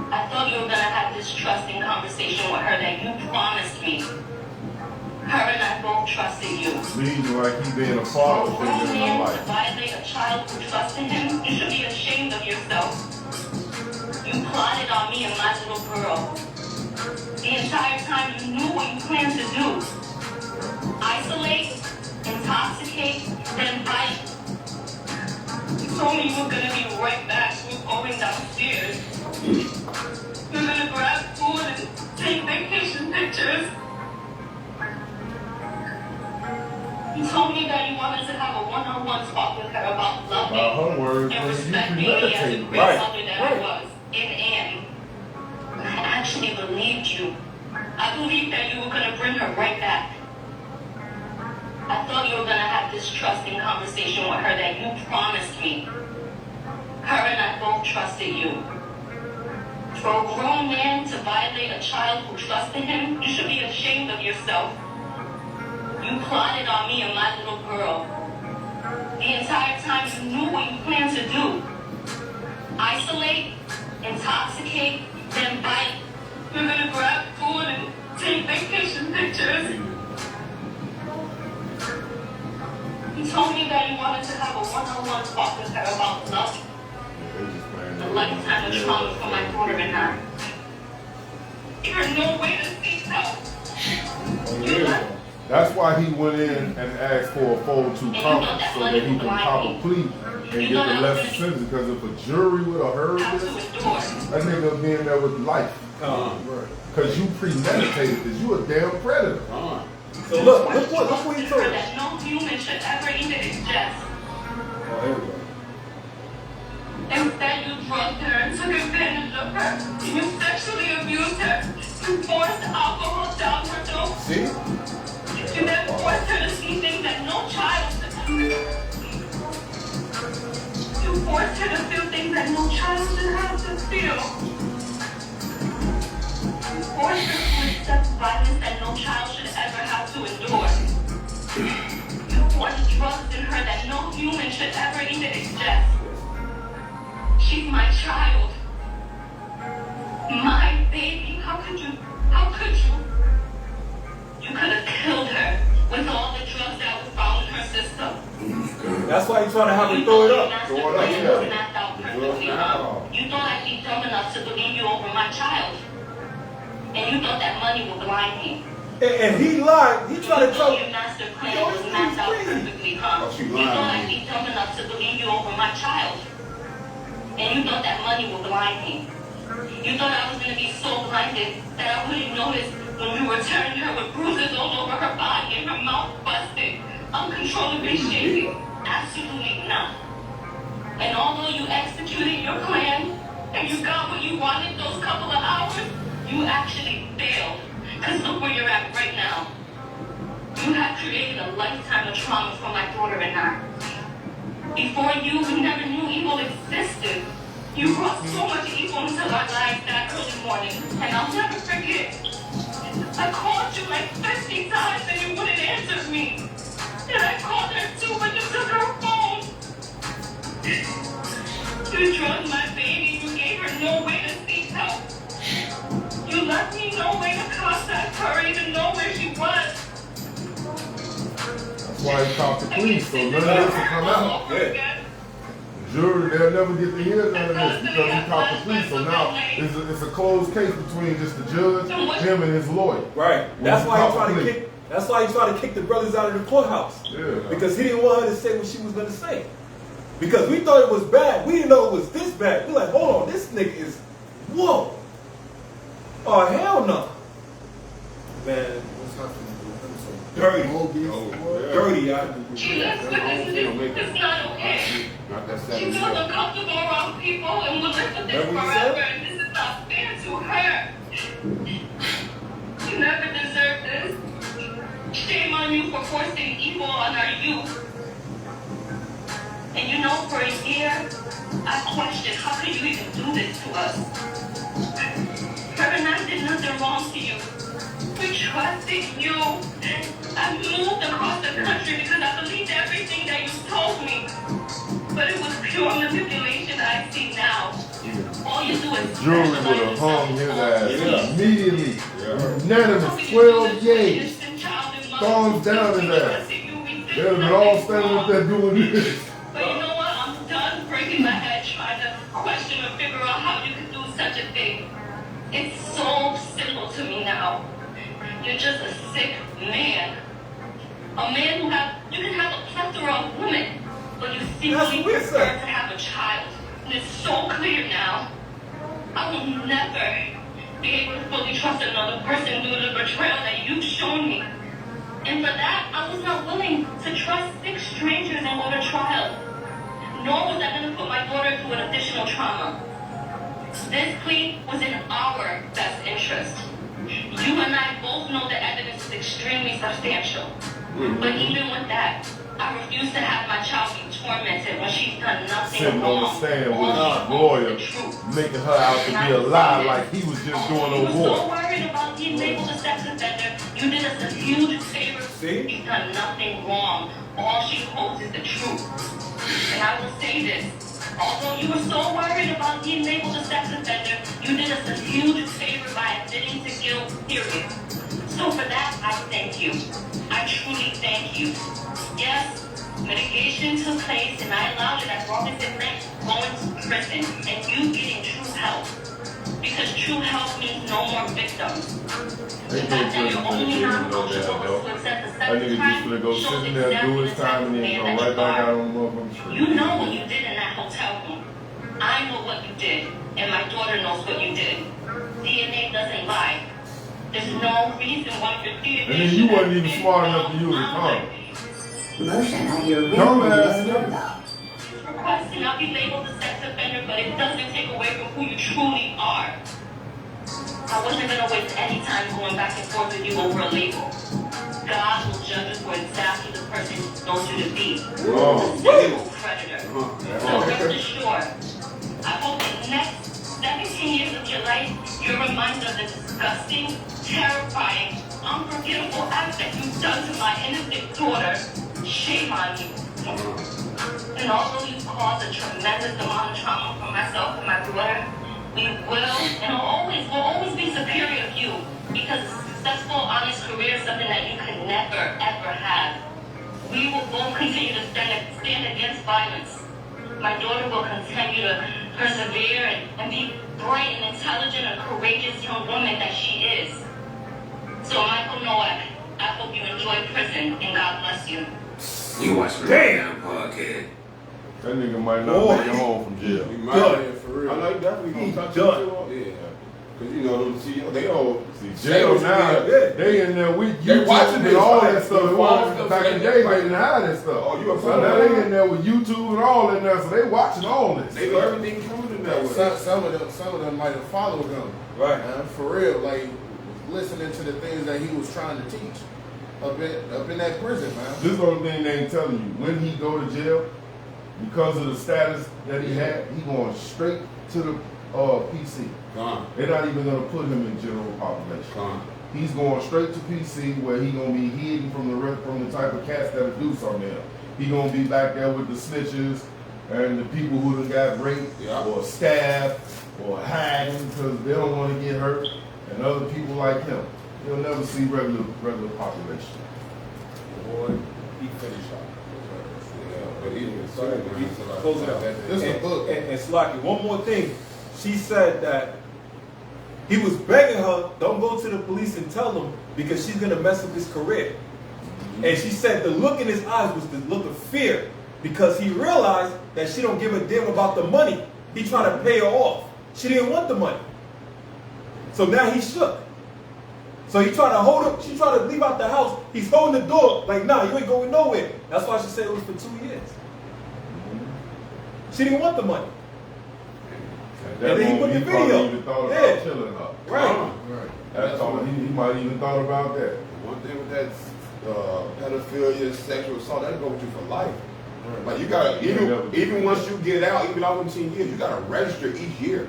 I thought you were going to have this trusting conversation with her that you promised me. Her and I both trusted you. Leads like he being a father figure in her life. To violate a child who trusted him, you should be ashamed of yourself. You plotted on me and my little girl. The entire time you knew what you planned to do. Isolate, intoxicate, then bite. You told me you were going to be right back. You were going downstairs. You're going to grab food and take vacation pictures. You told me that you wanted to have a one-on-one talk with her about loving and respecting me as a great mother that I was in Anne. I actually believed you. I believed that you were going to bring her right back. I thought you were going to have this trusting conversation with her that you promised me. Her and I both trusted you. For a grown man to violate a child who trusted him, you should be ashamed of yourself. You plotted on me and my little girl. The entire time you knew what you planned to do. Isolate, intoxicate, then bite. You're gonna grab food and take vacation pictures. You told me that you wanted to have a one-on-one talk with her about love. A lifetime of trauma for my daughter and I. There's no way to seek help. That's why he went in and asked for a 402 conference so that he can cop a plea and get the lesser sentence. Because if a jury would have heard this, that nigga would be in there with life. Because you premeditated this. You a damn predator. So look what he told us. That no human should ever even exist. Oh, here we go. Instead, you drugged her and took advantage of her. You sexually abused her. You forced alcohol down her throat. See? You then forced her to see things that no child should ever. You forced her to feel things that no child should have to feel. You forced her to accept violence that no child should ever have to endure. You forced drugs in her that no human should ever even ingest. She's my child. My baby. How could you? How could you? You could have killed her with all the drugs that were found in her system. That's why he's trying to have her throw it up. You thought I'd be dumb enough to believe you over my child. And you thought that money would blind me. And he lied. He tried to tell your master plan was mapped out perfectly, huh? You thought I'd be dumb enough to believe you over my child. And you thought that money would blind me. You thought I was going to be so blinded that I wouldn't notice when you returned her with bruises all over her body and her mouth busted, uncontrollably shaking. Absolutely not. And although you executed your plan and you got what you wanted those couple of hours, you actually failed. Because look where you're at right now. You have created a lifetime of trauma for my daughter and I. Before you, we never knew evil existed. You brought so much evil into our lives that early morning, and I'll never forget. I called you like 50 times and you wouldn't answer me. And I called her too, but you took her phone. You drugged my baby. You gave her no way to seek help. You left me no way to contact her, even know where she was. That's why he caught the police, so none of this will come out. Yeah. Jury, they'll never get to hear none of this because he caught the police. So now it's a closed case between just the judge, him, and his lawyer. Right. That's why he tried to kick the brothers out of the courthouse. Yeah. Because he didn't want her to say what she was going to say. Because we thought it was bad. We didn't know it was this bad. We're like, hold on, this nigga is, whoa. Oh, hell no. Man, what's happening? Dirty. Dirty, She lives with this. It's not okay. She feels uncomfortable around people and will live with this forever, and this is not fair to her. You never deserved this. Shame on you for forcing evil on our youth. And you know, for a year, I questioned, how could you even do this to us? Her and I did nothing wrong to you. We trusted you. I moved across the country because I believed everything that you told me. But it was pure manipulation I see now. All you do is jury would have hung his ass immediately. Unanimous, 12 yeas. Thumbs down his ass. They'd have been all standing up there doing this. But you know what? I'm done breaking my head trying to question and figure out how you could do such a thing. It's so simple to me now. You're just a sick man. A man who you can have a plethora of women, but you secretly prefer to have a child. And it's so clear now. I will never be able to fully trust another person due to the betrayal that you've shown me. And for that, I was not willing to trust 6 strangers and go to trial. Nor was I going to put my daughter through an additional trauma. This plea was in our best interest. You and I both know the evidence is extremely substantial. But even with that, I refuse to have my child be tormented when she's done nothing Sitting wrong. on the stand with his lawyer, making her out to be a lie like he was just doing a war. You were so worried about being labeled a sex offender, you did us a huge favor See? He's done nothing wrong. All she holds is the truth. And I will say this. Although you were so worried about being labeled a sex offender, you did us a huge favor by admitting to guilt, period. So for that, I thank you. I truly thank you. Yes, mitigation took place, and I allowed it as long as it meant going to prison and you getting true help. Because true help means no more victims. The fact that you're only non-negotiable to accept the second time shows exactly the type of man that you are. You know what you did in that hotel room. I know what you did, and my daughter knows what you did. DNA doesn't lie. There's no reason why your DNA. And then you wasn't even smart enough to use the condom. Motion at your request to not be labeled a sex offender, but it doesn't take away from who you truly are. I wasn't going to waste any time going back and forth with you over a label. God will judge you for exactly the person He knows you to be. A sexual predator. So rest assured, I hope the next 17 years of your life, you're reminded of the disgusting, terrifying, unforgivable act that you've done to my innocent daughter. Shame on you. And although you've caused a tremendous amount of trauma for myself and my daughter, we will and will always be superior to you, because a successful, honest career is something that you can never, ever have. We will both continue to stand against violence. My daughter will continue to persevere and be bright and intelligent and courageous young woman that she is. So Michael Nowak, I hope you enjoy prison, and God bless you. You watch the Damn podcast. That nigga might not make it home from jail. He might have, for real. I know he definitely gonna touch it. Yeah. Because you know, they all jail now. They in there with YouTube and all that stuff. Back in the day, they didn't have that stuff. Oh, you so now they in there with YouTube and all in there, so they watching all this. They know everything coming in that way. Some of them might have followed them. Right. For real, like listening to the things that he was trying to teach up in that prison, man. This is the only thing they ain't telling you. When he go to jail, because of the status that he had, he going straight to the PC. They're not even going to put him in general population. He's going straight to PC, where he going to be hidden from the type of cats that'll do something to him. He going to be back there with the snitches and the people who done got raped or stabbed or hanged because they don't want to get hurt, and other people like him. You'll never see regular population. Boy, he finished off. But close it out. And Slocky, one more thing. She said that he was begging her, don't go to the police and tell them because she's going to mess up his career. And she said the look in his eyes was the look of fear because he realized that she don't give a damn about the money. He trying to pay her off. She didn't want the money. So now he shook. So he tried to hold her, she tried to leave out the house. He's holding the door, like, nah, you ain't going nowhere. That's why she said it was for 2 years. She didn't want the money. And then he put the video. Even thought about killing her. Right. That's all. He might even thought about that. One thing with that pedophilia, sexual assault, that'll go with you for life. Like you gotta, even once you get out, even out 17 years, you gotta register each year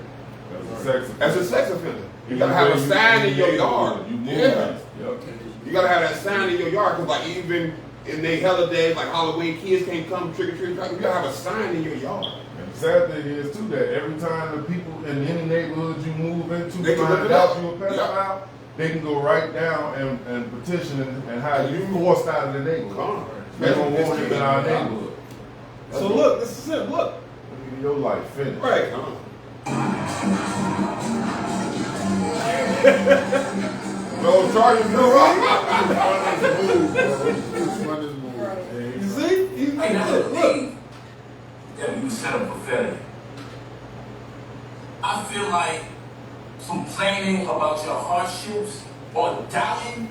as a sex offender. You gotta have a sign in your yard. You gotta have that sign in your yard, because like even in their holidays, like Halloween, kids can't come trick or treat. You gotta have a sign in your yard. And the sad thing is too that every time the people in any neighborhood you move into they find out you a pedophile, they can go right down and petition and have you forced out of the neighborhood. They don't want him in our neighborhood. So look, this is it. Look. Your life finished. Right. No charges, no rock. You see? Look. Yeah, you set up for failure. I feel like complaining about your hardships or doubting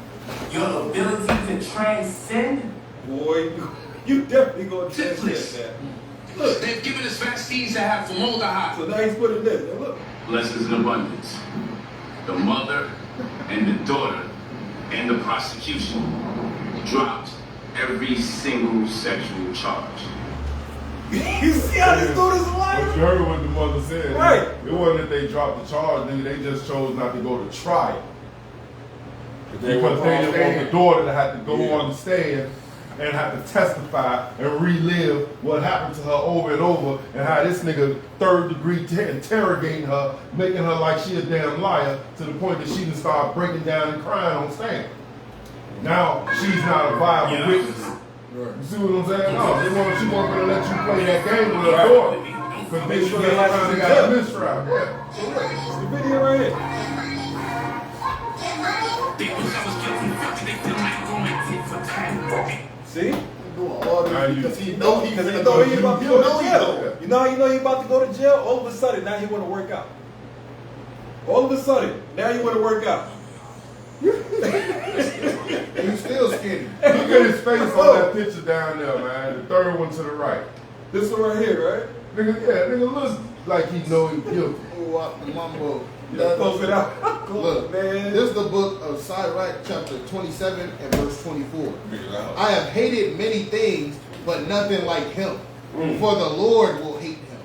your ability to transcend. Boy, you definitely gonna transcend that. Look, they've given us vaccines that have formaldehyde. So now he's putting this. Now look. Blessings in abundance. The mother and the daughter and the prosecution dropped every single sexual charge. You see how this dude is lying? But you heard what the mother said. Right. It wasn't that they dropped the charge, nigga. They just chose not to go to trial. Because they want the daughter to have to go on the stand and have to testify and relive what happened to her over and over, and how this nigga third-degree interrogating her, making her like she a damn liar, to the point that she can start breaking down and crying on stand. Now she's not a viable witness. You see what I'm saying? No, she wasn't gonna let you play that game with her daughter. Because they sure they got a mistrial. Yeah. So look, it's the video right here. See? Because he know he about to go to jail. You know he about to go to jail? All of a sudden, now he want to work out. All of a sudden, now you want to work out. He's still skinny. Look at his face on that picture down there, man. The third one to the right. This one right here, right? Nigga looks like he know he's guilty. Oh, the mambo. Close it out. Look, man. This is the book of Sirach, chapter 27 and verse 24. I have hated many things, but nothing like him. For the Lord will hate him.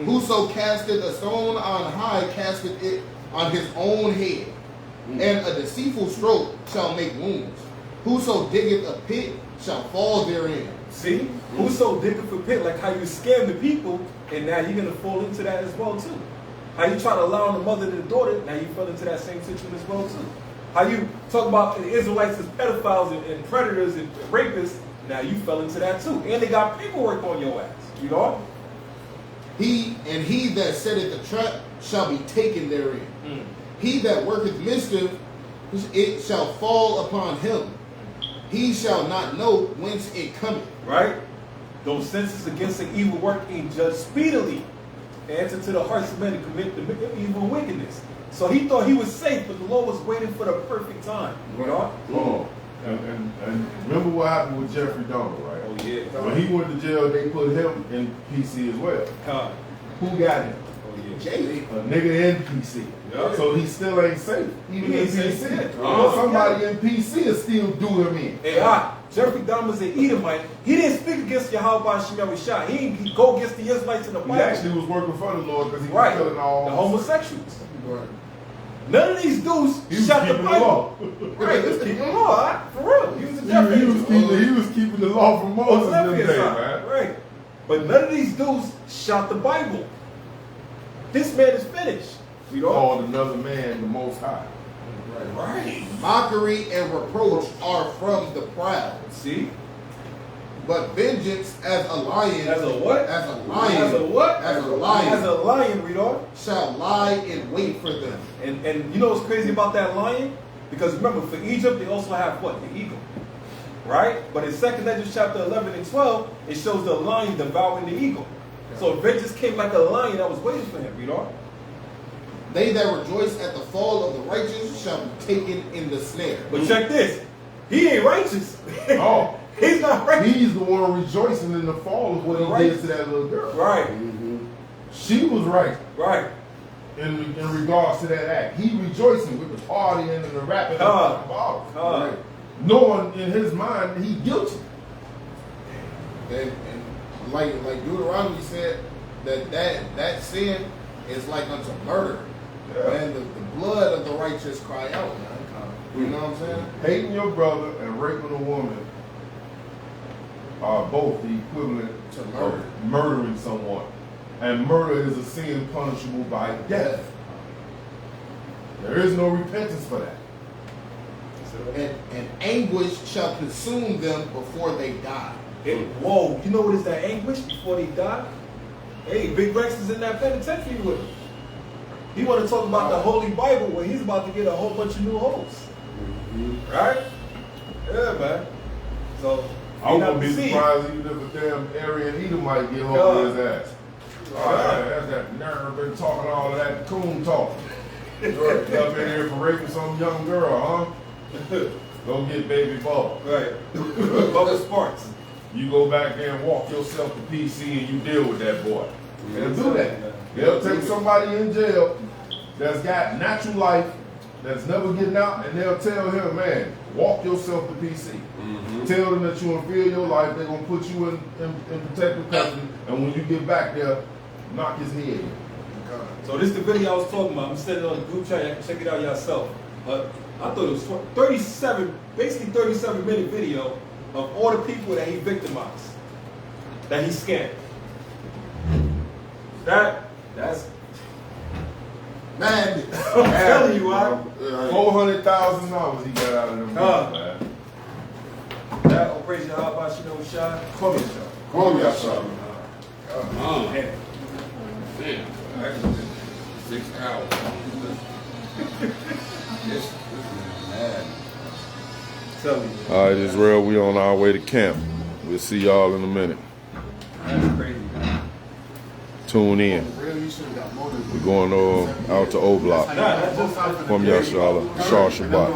Whoso casteth a stone on high casteth it on his own head. And a deceitful stroke shall make wounds. Whoso diggeth a pit shall fall therein. See? Whoso diggeth a pit, like how you scam the people, and now you're going to fall into that as well too. How you try to lie on the mother to the daughter, now you fell into that same situation as well too. How you talk about the Israelites as pedophiles and predators and rapists, now you fell into that too. And they got paperwork on your ass, you know? He that setteth the trap shall be taken therein. He that worketh mischief, it shall fall upon him. He shall not know whence it cometh. Right? Those sentences against an evil work ain't judged speedily. Enter to the hearts of men to commit the evil wickedness. So he thought he was safe, but the Lord was waiting for the perfect time. You know? Oh, and remember what happened with Jeffrey Dahmer, right? Oh yeah. When he went to jail, they put him in PC as well. Who got him? Oh yeah. Jay. A nigga in PC. Yep. So he still ain't safe. Even He in ain't PC. safe. Somebody in PC will still do him in. Hey, Jeffrey Dahmer's an Edomite. He didn't speak against Yahweh Shemel. He didn't go against the Israelites in the Bible. He actually was working for the Lord because he was killing all the homosexuals. Right. None of these dudes shot the Bible. Right, he was keeping the law, for real. He was a he was keeping the law from Moses in the day, man. Right. But none of these dudes shot the Bible. This man is finished. We called another man the Most High. Right. Mockery and reproach are from the proud. See? But vengeance as a lion. As a what? As a lion. As a what? As a lion. As a lion, read on. Shall lie in wait for them. And you know what's crazy about that lion? Because remember, for Egypt, they also have what? The eagle. Right? But in 2nd Ezra chapter 11 and 12, it shows the lion devouring the eagle. So vengeance came like a lion that was waiting for him, you know? They that rejoice at the fall of the righteous shall be taken in the snare. But check this. He ain't righteous. Oh. He's not righteous. He's the one rejoicing in the fall of what he did to that little girl. Right. She was right. Right. In regards to that act. He rejoicing with the partying and the rapping about it. Right. Knowing in his mind he guilty. And like Deuteronomy said, that sin is like unto murder. Yeah. Man, the blood of the righteous cry out, man. You know what I'm saying? Hating your brother and raping a woman are both the equivalent to murder. Of murdering someone. And murder is a sin punishable by death. There is no repentance for that. And anguish shall consume them before they die. Whoa, you know what is that anguish before they die? Hey, Big Rex is in that penitentiary with him. He want to talk about the Holy Bible where he's about to get a whole bunch of new holes. Right? Yeah, man. So, I wouldn't be surprised even if a damn Aryan Edomite get hold of his ass. That's that nerve been talking all of that coon talk. Up in here for raping some young girl, huh? Go get baby Bubba. Right. Bubba Sparks. You go back there and walk yourself to PC and you deal with that boy. They'll do that. They'll take somebody in jail that's got natural life, that's never getting out, and they'll tell him, man, walk yourself to PC. Tell them that you unfeel your life, they're going to put you in protective custody, and when you get back there, knock his head in. So this is the video I was talking about. I'm sending it on the group chat. You can check it out yourself. I thought it was 37, basically 37-minute video of all the people that he victimized, that he scammed. That's madness. I'm telling you, $400,000 he got out of them, man. That operation, how about you know Shah? Come here, Shah. Come here, Shah. Damn. Damn. 6 hours. This is mad. All right, Israel, we on our way to camp. We'll see y'all in a minute. That's crazy, man. Tune in. We're going out to O Block. From Yashala. Shah Shabbat.